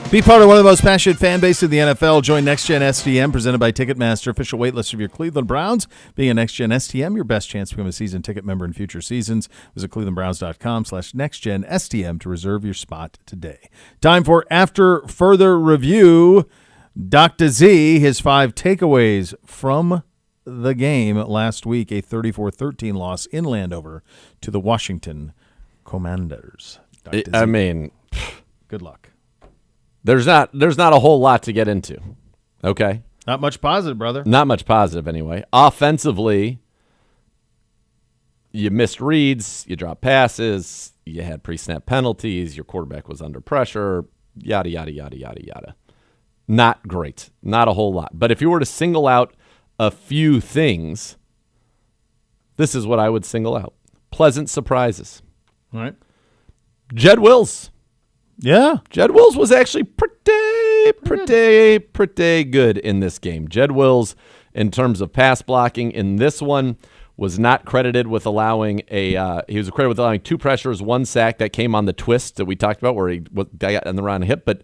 Be part of one of the most passionate fan bases in the NFL. Join Next Gen STM, presented by Ticketmaster, official waitlist of your Cleveland Browns. Being a Next Gen STM, your best chance to become a season ticket member in future seasons. Visit clevelandbrowns.com/nextgenstm to reserve your spot today. Time for After Further Review. Dr. Z, his 5 takeaways from the game last week, a 34-13 loss in Landover to the Washington Commanders. Dr. Z.
I mean,
good luck.
There's not a whole lot to get into. Okay?
Not much positive, brother.
Not much positive anyway. Offensively, you missed reads, you dropped passes, you had pre-snap penalties, your quarterback was under pressure, yada, yada, yada, yada, yada. Not great. Not a whole lot. But if you were to single out a few things, this is what I would single out. Pleasant surprises.
All right.
Jed Wills.
Yeah.
Jed Wills was actually pretty good in this game. Jed Wills, in terms of pass blocking in this one, was not credited with allowing he was credited with allowing 2 pressures, 1 sack that came on the twist that we talked about where he got on the round hip. But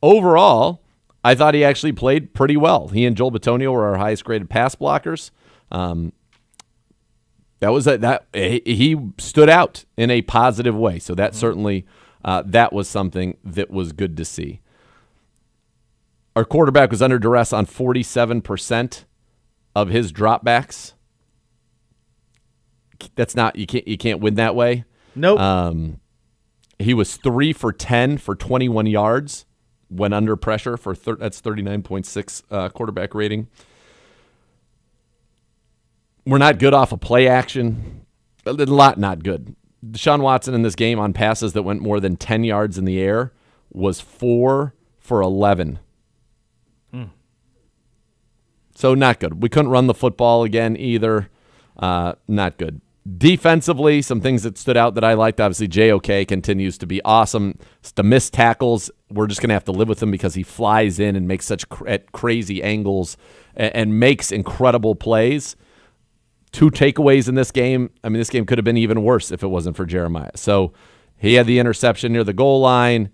overall, I thought he actually played pretty well. He and Joel Bitonio were our highest graded pass blockers. He stood out in a positive way. So that certainly that was something that was good to see. Our quarterback was under duress on 47% of his dropbacks. That's not you can't win that way.
Nope.
He was 3 for 10 for 21 yards when under pressure for that's 39.6 quarterback rating. We're not good off of play action. A lot not good. Deshaun Watson in this game on passes that went more than 10 yards in the air was 4 for 11. So not good. We couldn't run the football again either. Not good. Defensively, some things that stood out that I liked. Obviously, JOK continues to be awesome. The missed tackles, we're just going to have to live with him because he flies in and makes such crazy angles and makes incredible plays. 2 takeaways in this game. I mean, this game could have been even worse if it wasn't for Jeremiah. So he had the interception near the goal line.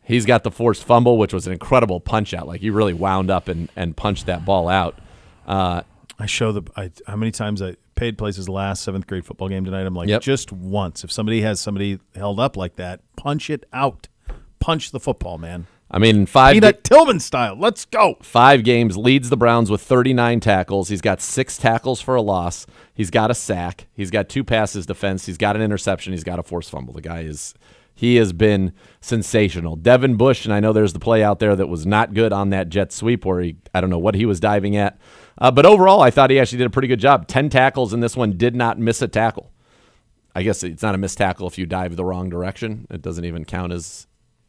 He's got the forced fumble, which was an incredible punch out. Like, he really wound up and punched that ball out.
I show how many times I paid places last 7th grade football game tonight. I'm like, just once. If somebody has somebody held up like that, punch it out. Punch the football, man.
I mean,
Peanut Tillman style. Let's go.
5 games, leads the Browns with 39 tackles. He's got 6 tackles for a loss. He's got a sack. He's got 2 passes defense. He's got an interception. He's got a forced fumble. The guy he has been sensational. Devin Bush, and I know there's the play out there that was not good on that jet sweep where I don't know what he was diving at. But overall, I thought he actually did a pretty good job. 10 tackles in this one, did not miss a tackle. I guess it's not a missed tackle if you dive the wrong direction. It doesn't even count as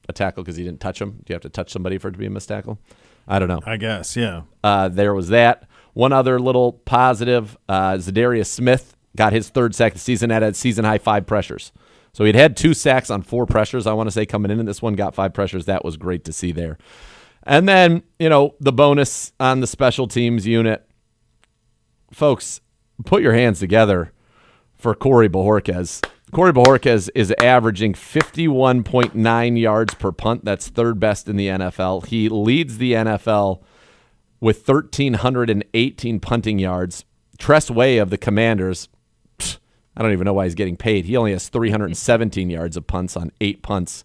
a tackle because you didn't touch him. Do you have to touch somebody for it to be a missed tackle? I don't know.
I guess, yeah.
There was that. One other little positive, Zadarius Smith got his 3rd sack of the season at a season-high 5 pressures. So he'd had 2 sacks on 4 pressures, I want to say, coming in, and this one got 5 pressures. That was great to see there. And then, the bonus on the special teams unit. Folks, put your hands together for Corey Bojorquez. Corey Bojorquez is averaging 51.9 yards per punt. That's 3rd best in the NFL. He leads the NFL with 1,318 punting yards. Tress Way of the Commanders, I don't even know why he's getting paid. He only has 317 yards of punts on 8 punts.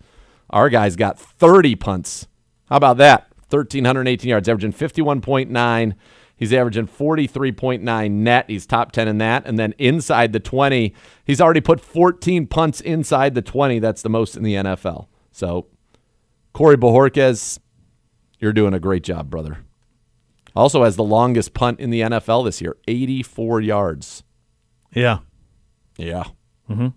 Our guy's got 30 punts. How about that? 1,318 yards, averaging 51.9. He's averaging 43.9 net. He's top 10 in that. And then inside the 20, he's already put 14 punts inside the 20. That's the most in the NFL. So, Corey Bojorquez, you're doing a great job, brother. Also has the longest punt in the NFL this year, 84 yards.
Yeah.
Yeah.
Mm-hmm.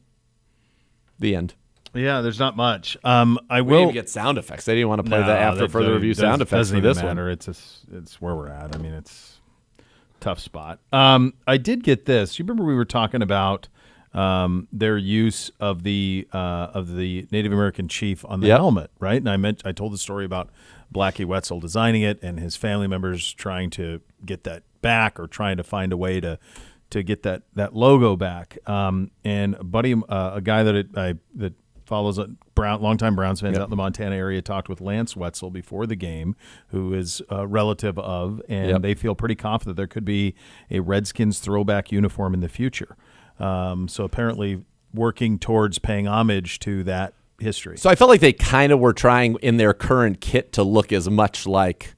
The end.
Yeah, there's not much.
We didn't even get sound effects. They didn't want to play the after further review sound effects for this one.
It's where we're at. I mean, it's a tough spot. I did get this. You remember we were talking about their use of the Native American chief on the helmet, right? And I told the story about Blackie Wetzel designing it and his family members trying to get that back or trying to find a way to get that logo back. And a buddy, a guy that follows longtime Browns fans out in the Montana area, talked with Lance Wetzel before the game, who is a relative of, and they feel pretty confident there could be a Redskins throwback uniform in the future. So apparently working towards paying homage to that history.
So I felt like they kind of were trying in their current kit to look as much like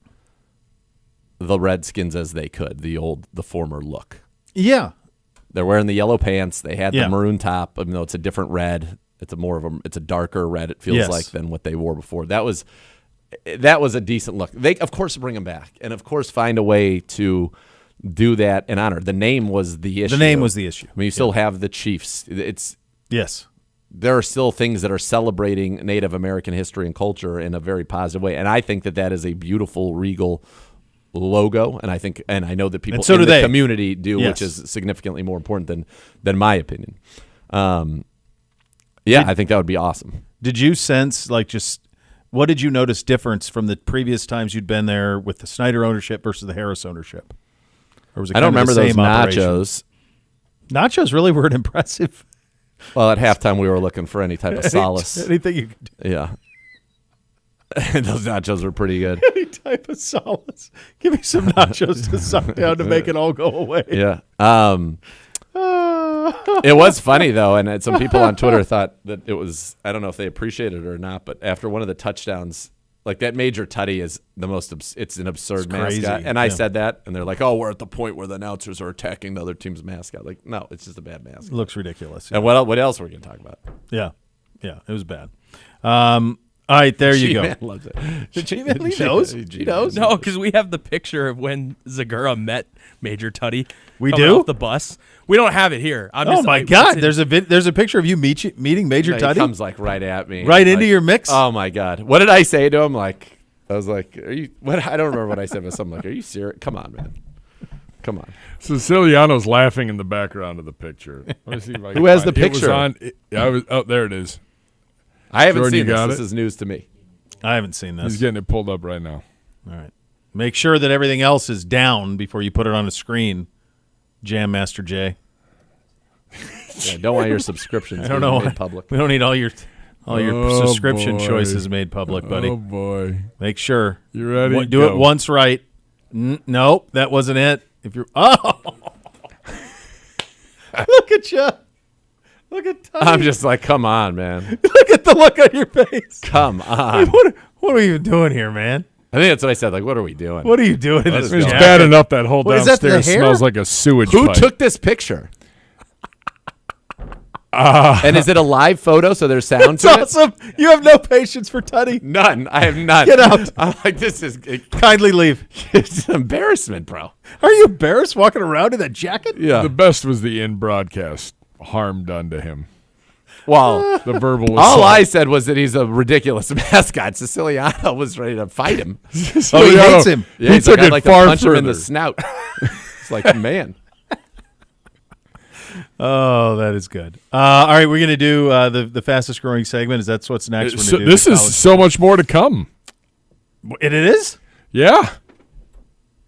the Redskins as they could, the former look.
Yeah.
They're wearing the yellow pants. They had the maroon top, even though it's a different red. It's it's a darker red, it feels like, than what they wore before. That was a decent look. They, of course, bring them back, and of course find a way to do that in honor. The name was the issue.
I mean,
you still have the Chiefs.
Yes.
There are still things that are celebrating Native American history and culture in a very positive way, and I think that is a beautiful, regal logo, and I know that people in the community do, which is significantly more important than my opinion. I think that would be awesome.
Did you sense, what did you notice difference from the previous times you'd been there with the Snyder ownership versus the Harris ownership? Or was it
I don't remember those
operation?
nachos.
Nachos really weren't impressive.
Well, at halftime we were looking for any type of solace.
Anything you could do.
Yeah. Those nachos were pretty good.
Any type of solace. Give me some nachos to suck down to make it all go away.
Yeah. It was funny, though, and some people on Twitter thought that it was, I don't know if they appreciated it or not, but after one of the touchdowns, like that Major Tutty is the most, it's an absurd mascot. And I said that, and they're like, oh, we're at the point where the announcers are attacking the other team's mascot. Like, no, it's just a bad mascot.
It looks ridiculous.
Yeah. And what else are we going to talk about?
Yeah. Yeah, it was bad. All right, there you go.
G-Man loves it.
G-Man, he knows. He knows.
No, because we have the picture of when Zagura met Major Tutty.
We
coming
do?
off the bus. We don't have it here.
Oh my God! There's a picture of you meeting Major Tutty.
He comes like right at me,
right into your mix.
Oh my God! What did I say to him? I was like, "Are you?" What? I don't remember what I said, but something like, "Are you serious? Come on, man. Come on."
Siciliano's laughing in the background of the picture. Let me see if I can
Who has
find
the
it.
picture?
There it is.
I haven't
Jordan,
seen
you got
this.
it?
This is news to me.
I haven't seen this.
He's getting it pulled up right now.
All right. Make sure that everything else is down before you put it on a screen, Jam Master J.
Yeah, don't want your subscriptions made public.
We don't need all your subscription choices made public, buddy.
Oh, boy.
Make sure.
You ready?
Do it once right. Nope, that wasn't it. If you're look at you. Look at Tutty.
I'm just like, come on, man.
Look at the look on your face.
Come on.
What are you doing here, man?
I think that's what I said. Like, what are we doing?
What are you doing in this?
It's
jacket?
bad enough that whole
What, is that the
downstairs
hair?
smells like a sewage
Who
pipe.
took this picture? And is it a live photo so there's sound
It's
to it?
awesome. You have no patience for Tutty.
None. I have none.
Get out.
I'm like, this is
Kindly leave.
it's an embarrassment, bro.
Are you embarrassed walking around in that jacket?
Yeah.
The best was the in-broadcast harm done to him.
Well,
The verbal
all
assault.
I said was that he's a ridiculous mascot. Siciliano was ready to fight him.
Oh, he hates him.
Yeah,
He
he's like,
took
I'd
it
like
far
to punch him in the
further.
snout. It's like, man.
Oh, that is good. All right, we're going to do the fastest growing segment. Is what's next? We're gonna do
This
the
is
college-
so much more to come.
It is?
Yeah.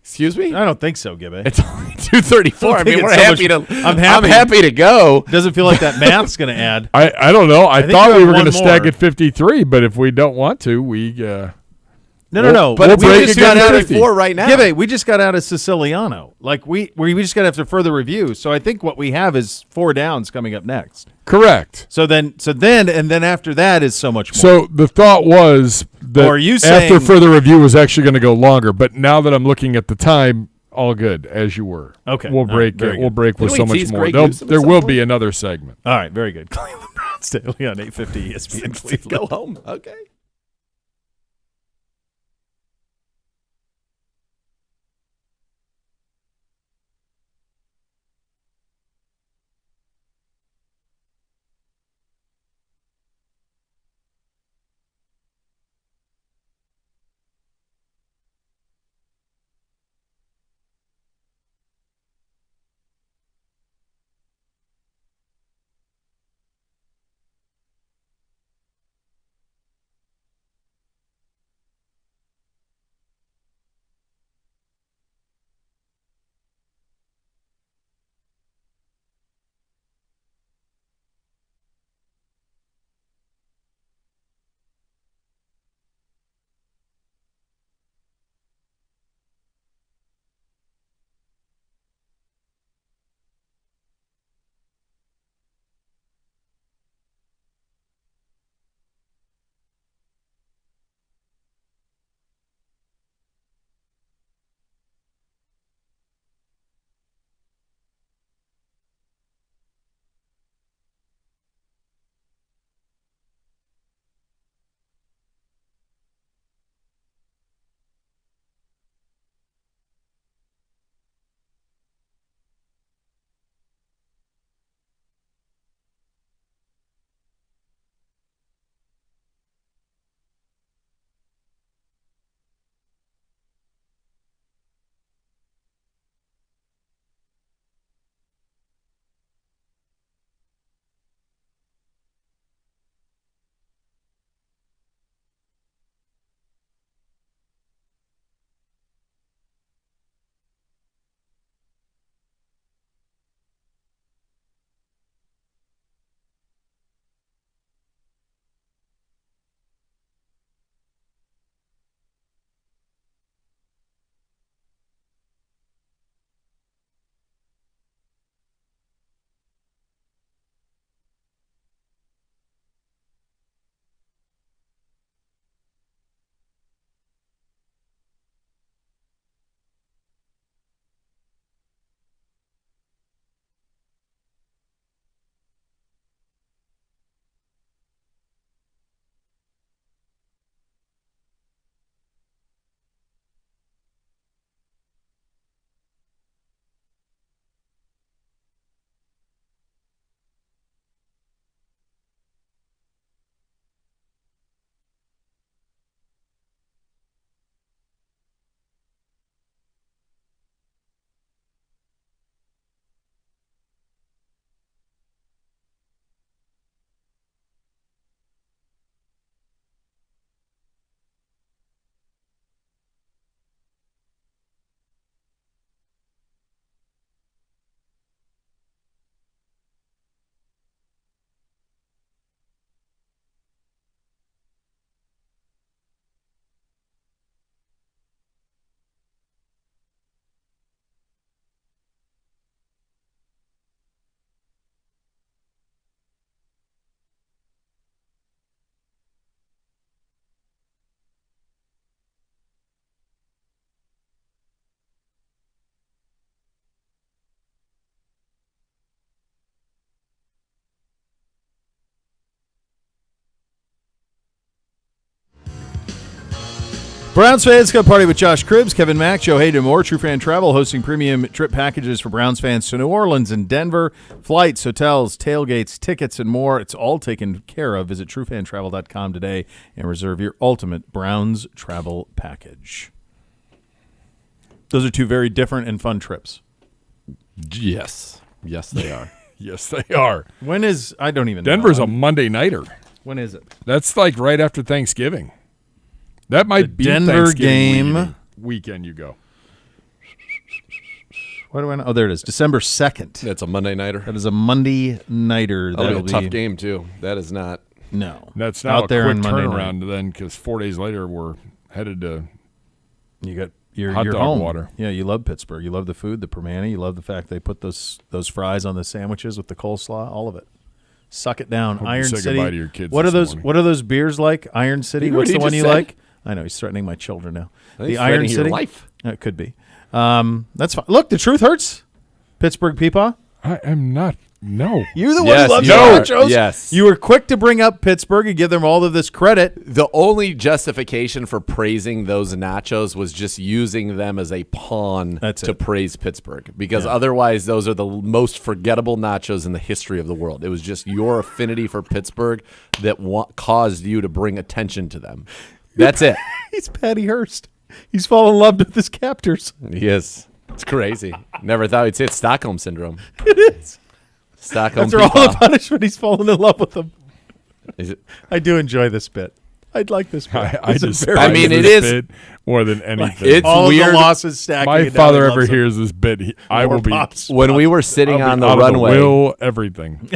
Excuse me?
I don't think so, Gibby.
It's only 2:34. I
think
mean, we're
it's so
happy
much-
to.
I'm
I'm
happy.
happy to go.
Doesn't feel like that math's going to add.
I don't know. I
think
thought
you
we
have
were going to
one
stack
more.
at 53, but if we don't want to, we
No.
But
We'll
we
break
just
it
got
down
out
to
at
50.
4 right now.
Gibby, we just got out of Siciliano. Like we just got after further review. So I think what we have is 4 downs coming up next.
correct.
So then after that is so much more.
So the thought was that
Or are you
after
saying-
further review was actually going to go longer, but now that I'm looking at the time, all good as you were.
Okay.
we'll
All right,
break.
very
We'll
good.
break with
Didn't
so
we
much
tease
more.
Greg
There'll-
Newsome at
There
some
will
point?
be another segment.
All right, very good. Cleveland Browns daily on 850 ESPN Cleveland.
Go home. Okay.
Browns fans come party with Josh Cribbs, Kevin Mack, Joe Hayden, and more. True Fan Travel hosting premium trip packages for Browns fans to New Orleans and Denver. Flights, hotels, tailgates, tickets, and more. It's all taken care of. Visit truefantravel.com today and reserve your ultimate Browns travel package. Those are two very different and fun trips.
Yes. Yes, they are.
Yes, they are.
When is – I don't even know.
Denver's a Monday nighter.
When is it?
That's like right after Thanksgiving. That might be
Denver
Thanksgiving
game.
weekend you go.
What do I know? Oh, there it is. December 2nd.
That's a Monday nighter.
That is a Monday nighter.
That'll be a tough game, too. That is not.
No.
That's now
out there
a quick
on Monday
turnaround
night.
then because 4 days later we're headed to
You got your
hot dog
home.
water.
Yeah, you love Pittsburgh. You love the food, the permane. You love the fact they put those fries on the sandwiches with the coleslaw. All of it. Suck it down.
Hope you
Iron
say
City.
goodbye to your kids
What are
this
those?
morning.
What are those beers like? Iron City.
You know
What's
what
the
he
one
just
you
said?
like? I know he's threatening my children now.
I think
The
he's
Iron
threatening your
City.
life.
It could be. That's fine. Look, the truth hurts. Pittsburgh Peepaw.
I am not. No.
You're the one
Yes,
who loves
you
the
are.
nachos.
Yes.
You were quick to bring up Pittsburgh and give them all of this credit.
The only justification for praising those nachos was just using them as a pawn
That's
to
it.
praise Pittsburgh. Because otherwise, those are the most forgettable nachos in the history of the world. It was just your affinity for Pittsburgh that caused you to bring attention to them. That's it.
He's Patty Hearst. He's fallen in love with his captors.
He is. It's crazy. Never thought we'd say it's Stockholm Syndrome.
It is.
Stockholm
After all the
Peepaw.
punishment, he's fallen in love with them.
Is it?
I do enjoy this bit. I'd like this bit.
I
It's a
just.
very-
I mean, it
this
is-
bit more than anything.
It's
all
weird.
of the losses stacking.
My
and now
father
he
ever
loves them.
hears this bit, I
More
will be.
pops.
When we were sitting
I'll
on
be
the
out of
runway,
will, everything.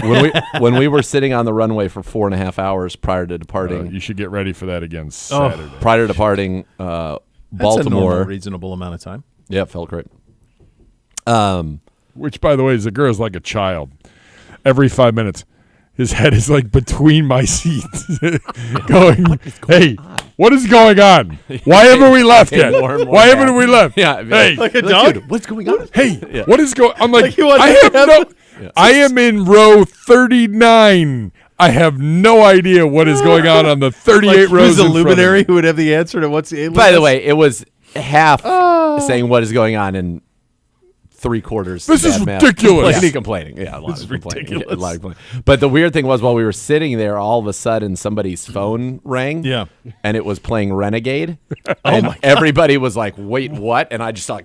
when we were sitting on the runway for 4.5 hours prior to departing,
You should get ready for that again Saturday.
prior to departing
That's a
Baltimore.
normal, reasonable amount of time.
Yeah, it felt great.
Which, by the way, Zagura's like a child. Every 5 minutes, his head is like between my seats, going, "Hey, what is going on? Why haven't we left yet?
More and more
Why
mad.
haven't we left?
Yeah,
hey,
Like a dog?
Dude, what's going on?
hey, what is going? I'm like,
he wants
I
to
have
have
no. I am in row 39. I have no idea what is going on the 38
Like,
rows.
who's the
in front of
luminary
me.
who would have the answer to what's the alien?
By the way, it was half saying what is going on and 3/4.
This is
bad math.
ridiculous.
Complaining. Yeah, a lot of complaining.
ridiculous.
Yeah, a lot of complaining. But the weird thing was, while we were sitting there, all of a sudden somebody's phone rang.
Yeah.
And it was playing Renegade. And everybody was like, "Wait, what?" And I just like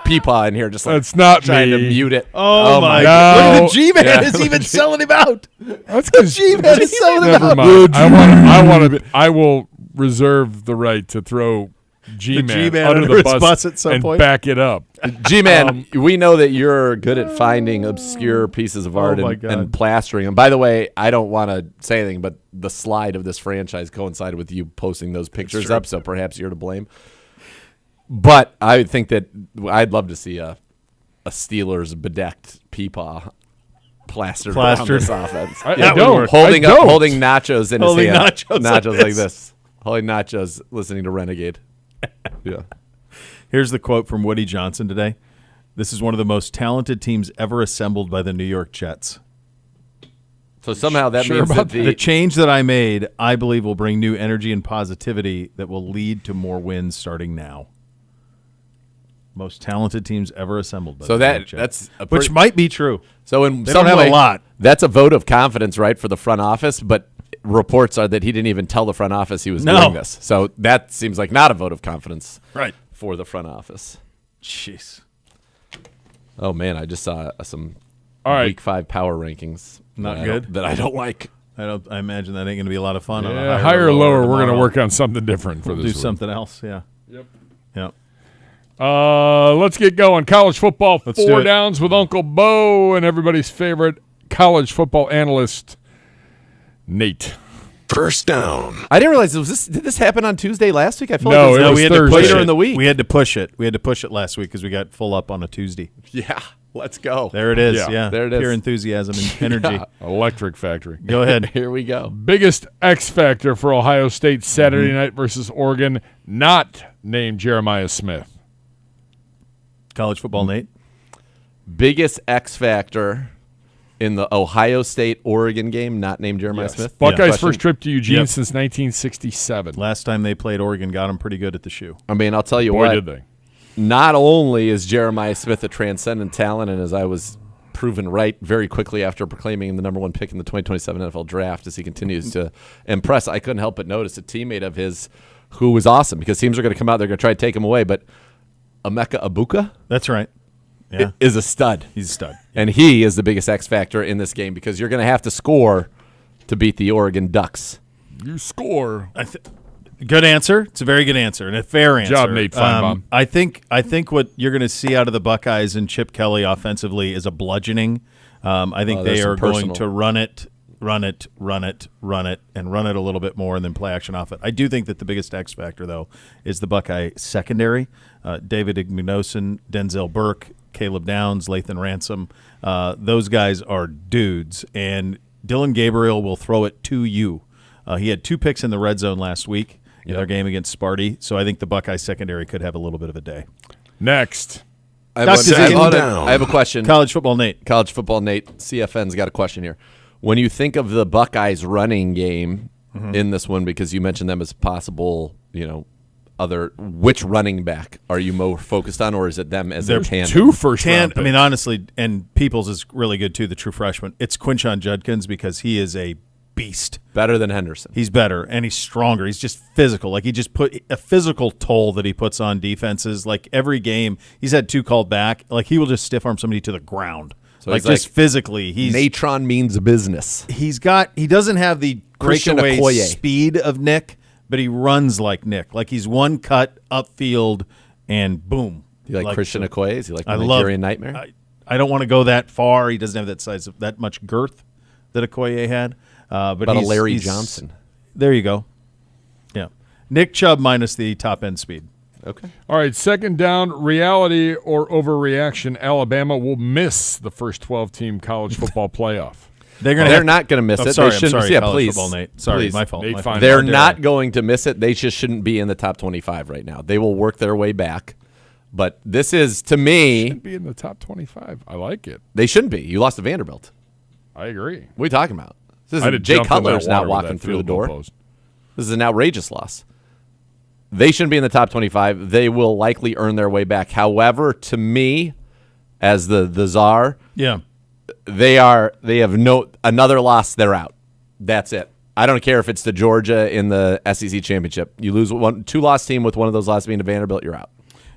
Peepaw in here, just like
That's not
trying to
me.
mute it.
Oh, my
God.
God. Look at
No.
the G-Man
Yeah.
is even selling him out.
That's because
G-Man is selling him
Never
out.
mind. I will reserve the right to throw G-Man,
G-Man
under
under
the
his bus at some
and
point.
back it up.
G-Man, we know that you're good at finding obscure pieces of art
my
and,
God.
and plastering them. By the way, I don't want to say anything, but the slide of this franchise coincided with you posting those pictures up, so perhaps you're to blame. But I think that I'd love to see a Steelers bedecked Peepaw plastered around this offense.
I
Yeah,
don't.
holding
I don't.
holding nachos in
Holding
his hand.
nachos like
this. Holding nachos, listening to Renegade. Yeah.
Here's the quote from Woody Johnson today. This is one of the most talented teams ever assembled by the New York Jets.
So somehow that
Sure
means
about
that
The change that I made, I believe, will bring new energy and positivity that will lead to more wins starting now. Most talented teams ever assembled by
So
the New York Jets.
that's a
which
pretty-
might be true.
So in
They
some
don't have
way,
a lot.
That's a vote of confidence, right, for the front office. But reports are that he didn't even tell the front office he was
No.
doing this. So that seems like not a vote of confidence,
Right.
for the front office.
Jeez.
Oh man, I just saw some
All right.
Week 5 power rankings.
Not
that I
good?
don't- that I don't like.
I imagine that ain't going to be a lot of fun. on a
Yeah, higher or lower, we're going to
tomorrow.
work on something different for
We'll
this
do
week.
something else. Yeah.
Yep.
Yep.
Let's get going. College football,
Let's do
four
it.
downs with Uncle Bo and everybody's favorite college football analyst, Nate.
First down.
I didn't realize did this happen on Tuesday last week? I feel
No,
like
it
this
was
we had
Thursday.
to push
later
it
in the week.
We had to push it. We had to push it last week because we got full up on a Tuesday.
Yeah, let's go.
There it is.
Yeah,
Yeah.
there it is.
Pure enthusiasm and energy.
Yeah.
Electric Factory.
Go ahead.
Here we go.
Biggest X factor for Ohio State Saturday night versus Oregon, not named Jeremiah Smith.
College football, Nate.
Biggest X factor in the Ohio State-Oregon game, not named Jeremiah Smith?
Buckeyes'
Yeah.
first trip to Eugene
Yep.
since 1967.
Last time they played Oregon, got them pretty good at the shoe.
I mean, I'll tell you
Boy,
what.
did they.
Not only is Jeremiah Smith a transcendent talent, and as I was proven right very quickly after proclaiming him the number one pick in the 2027 NFL Draft as he continues to impress, I couldn't help but notice a teammate of his who was awesome because teams are going to come out, they're going to try to take him away, but Emeka Egbuka
That's right. Yeah,
is a stud.
he's a stud.
And he is the biggest X factor in this game because you're going to have to score to beat the Oregon Ducks.
You score.
Good answer. It's a very good answer and a fair answer.
Job, Nate Feinbaum.
I think what you're going to see out of the Buckeyes and Chip Kelly offensively is a bludgeoning. I think
there's
they
some
are going
personal.
to run it, and run it a little bit more, and then play action off it. I do think that the biggest X factor, though, is the Buckeye secondary. David Ignosin, Denzel Burke, Caleb Downs, Lathan Ransom. Those guys are dudes, and Dylan Gabriel will throw it to you. He had 2 picks in the red zone last week in their game against Sparty, so I think the Buckeye secondary could have a little bit of a day.
Next.
I
Dr. Z,
I have a question.
College football, Nate.
College football, Nate. CFN's got a question here. When you think of the Buckeyes running game in this one, because you mentioned them as possible, which running back are you more focused on, or is it them as their tandem?
2 first round
I mean,
picks.
honestly, and Peoples is really good too, the true freshman. It's Quinshon Judkins because he is a beast.
Better than Henderson.
He's better, and he's stronger. He's just physical. Like, he just put a physical toll that he puts on defenses. Like, every game, he's had 2 called back. Like, he will just stiff arm somebody to the ground.
So
like,
he's
just physically.
Natron means business.
He doesn't have the
Christian
breakaway
Okoye.
speed of Nick, but he runs like Nick. Like, he's one cut upfield, and boom.
Do you like Christian Okoye? Is he like the
I
Nigerian Nightmare?
I don't want to go that far. He doesn't have that size, that much girth that Okoye had. But
About a
he's,
Larry
he's-
Johnson.
There you go. Yeah. Nick Chubb minus the top end speed.
Okay.
All right, second down, reality or overreaction. Alabama will miss the first 12-team college football playoff.
They're not going to miss it.
Sorry,
They shouldn't.
I'm sorry,
Yeah,
college
please.
football, Nate. Sorry,
Please.
my fault.
Nate
my
Feinbaum.
fault.
They're
How dare
not
I?
going to miss it. They just shouldn't be in the top 25 right now. They will work their way back. But this is, to me,
Should be in the top 25. I like it.
they shouldn't be. You lost to Vanderbilt.
I agree.
What are you talking about? This
I'd
is
have
Jay
jumped in that
Cutler's not
water with
walking
that
through the
field goal
door.
post.
This is an outrageous loss. They shouldn't be in the top 25. They will likely earn their way back. However, to me, as the czar,
Yeah.
they have another loss, they're out. That's it. I don't care if it's to Georgia in the SEC championship. You lose 2-loss team with one of those losses being to Vanderbilt, you're out.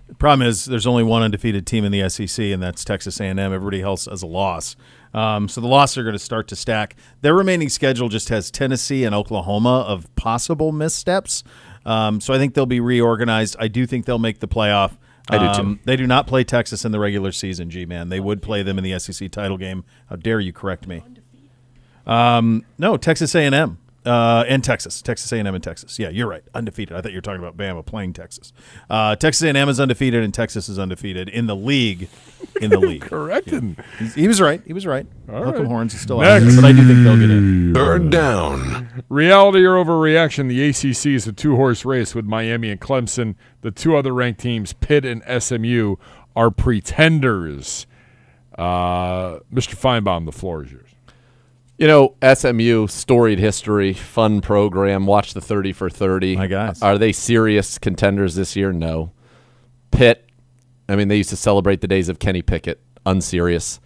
The problem is there's only one undefeated team in the SEC, and that's Texas A&M. Everybody else has a loss. So the losses are going to start to stack. Their remaining schedule just has Tennessee and Oklahoma of possible missteps. So I think they'll be reorganized. I do think they'll make the playoff.
I do too.
They do not play Texas in the regular season, G-Man. They would play them in the SEC title game. How dare you correct me? No, Texas A&M. And Texas A&M and Texas. Yeah, you're right. Undefeated. I thought you were talking about Bama playing Texas. Texas A&M is undefeated, and Texas is undefeated in the league.
Corrected.
He was right. He was right.
All
Malcolm
right.
Horns is still
Next.
out there, but I do think they'll get in.
Third down.
Reality or overreaction, the ACC is a 2-horse race with Miami and Clemson. The 2 other ranked teams, Pitt and SMU, are pretenders. Mr. Feinbaum, the floor is yours.
SMU, storied history, fun program. Watch the 30 for 30.
My guys.
Are they serious contenders this year? No. Pitt, they used to celebrate the days of Kenny Pickett. Unserious.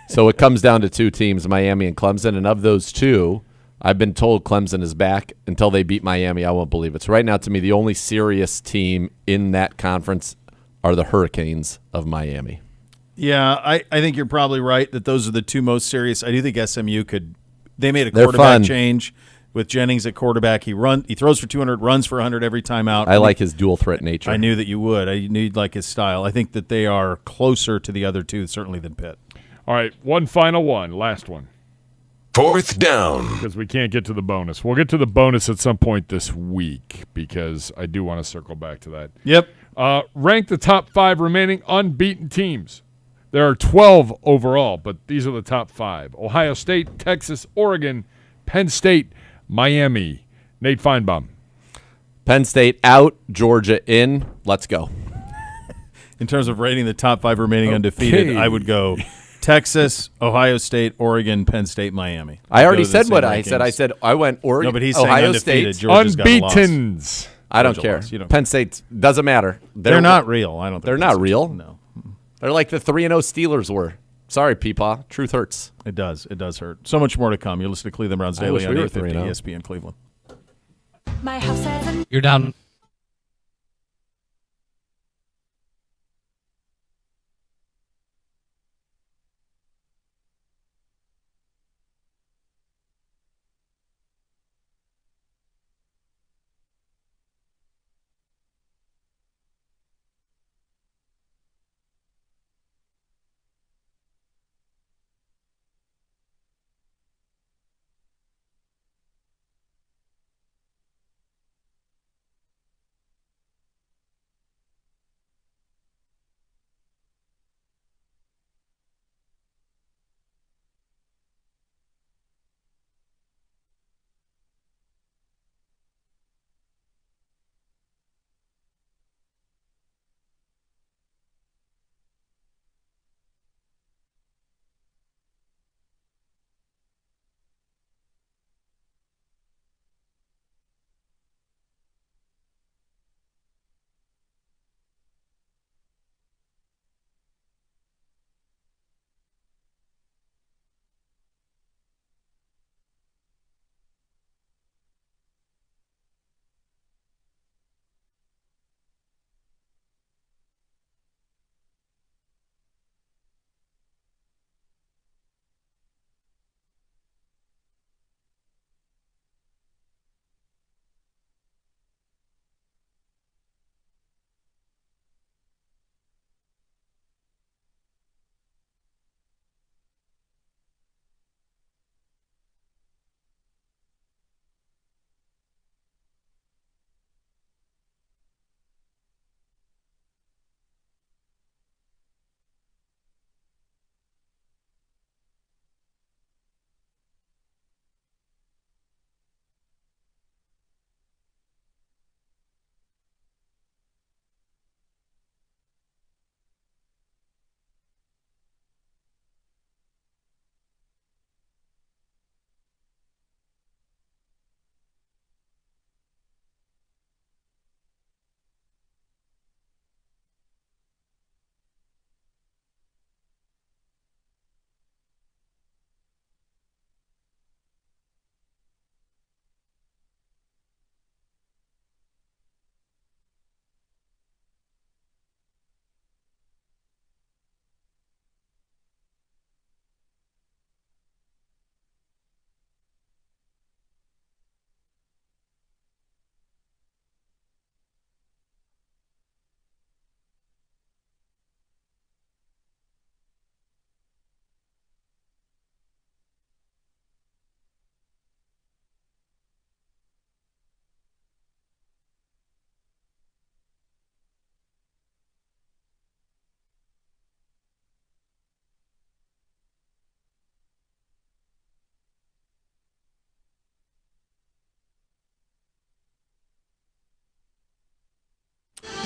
So it comes down to 2 teams, Miami and Clemson. And of those 2, I've been told Clemson is back. Until they beat Miami, I won't believe it. So right now, to me, the only serious team in that conference are the Hurricanes of Miami.
Yeah, I think you're probably right that those are the 2 most serious. I do think SMU could. They made a
They're
quarterback
fun.
change with Jennings at quarterback. He throws for 200, runs for 100 every time out.
I like his dual threat nature.
I knew that you would. I knew you'd like his style. I think that they are closer to the other 2 certainly than Pitt.
All right, one final one, last one,
Fourth down.
because we can't get to the bonus. We'll get to the bonus at some point this week because I do want to circle back to that.
Yep.
Rank the top 5 remaining unbeaten teams. There are 12 overall, but these are the top 5. Ohio State, Texas, Oregon, Penn State, Miami. Nate Feinbaum.
Penn State out, Georgia in. Let's go.
In terms of rating the top 5 remaining undefeated, I would go Texas, Ohio State, Oregon, Penn State, Miami.
I already
Those are the
said
same
what I
rankings.
said. I said I went Oregon,
No, but he's saying
Ohio
undefeated.
State.
Georgia's got a loss.
Unbeatens.
I don't
Georgia
care.
lost. You don't
Penn State doesn't matter.
They're not real. I don't think
They're
Penn
not
State's-
real.
No.
They're like the 3-0 Steelers were. Sorry, Peepaw. Truth hurts.
It does. It does hurt. So much more to come. You're listening to Cleveland Browns
I
Daily
wish
on
we were
850
3-0.
ESPN Cleveland.
My house has
You're down.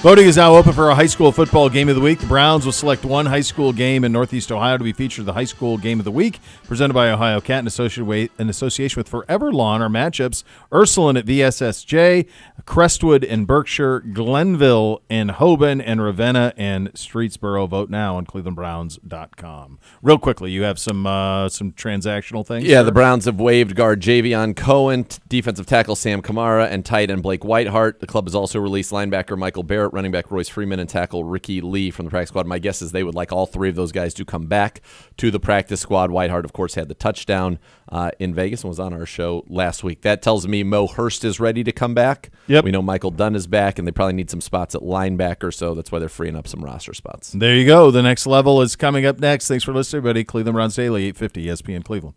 Voting is now open for a high school football game of the week. The Browns will select one high school game in Northeast Ohio to be featured in the high school game of the week, presented by Ohio Cat in association with Forever Lawn. Our matchups: Ursuline at VSSJ, Crestwood and Berkshire, Glenville and Hoban, and Ravenna and Streetsboro. Vote now on clevelandbrowns.com. Real quickly, you have some transactional things?
Yeah,
sir?
the Browns have waived guard Javion Cohen, defensive tackle Sam Kamara, and tight end Blake Whitehart. The club has also released linebacker Michael Barrett, running back Royce Freeman, and tackle Ricky Lee from the practice squad. My guess is they would like all three of those guys to come back to the practice squad. Whitehart, of course, had the touchdown in Vegas and was on our show last week. That tells me Mo Hurst is ready to come back.
Yep.
We know Michael Dunn is back, and they probably need some spots at linebacker, so that's why they're freeing up some roster spots.
There you go. The next level is coming up next. Thanks for listening, everybody. Cleveland Browns Daily, 850 ESPN Cleveland.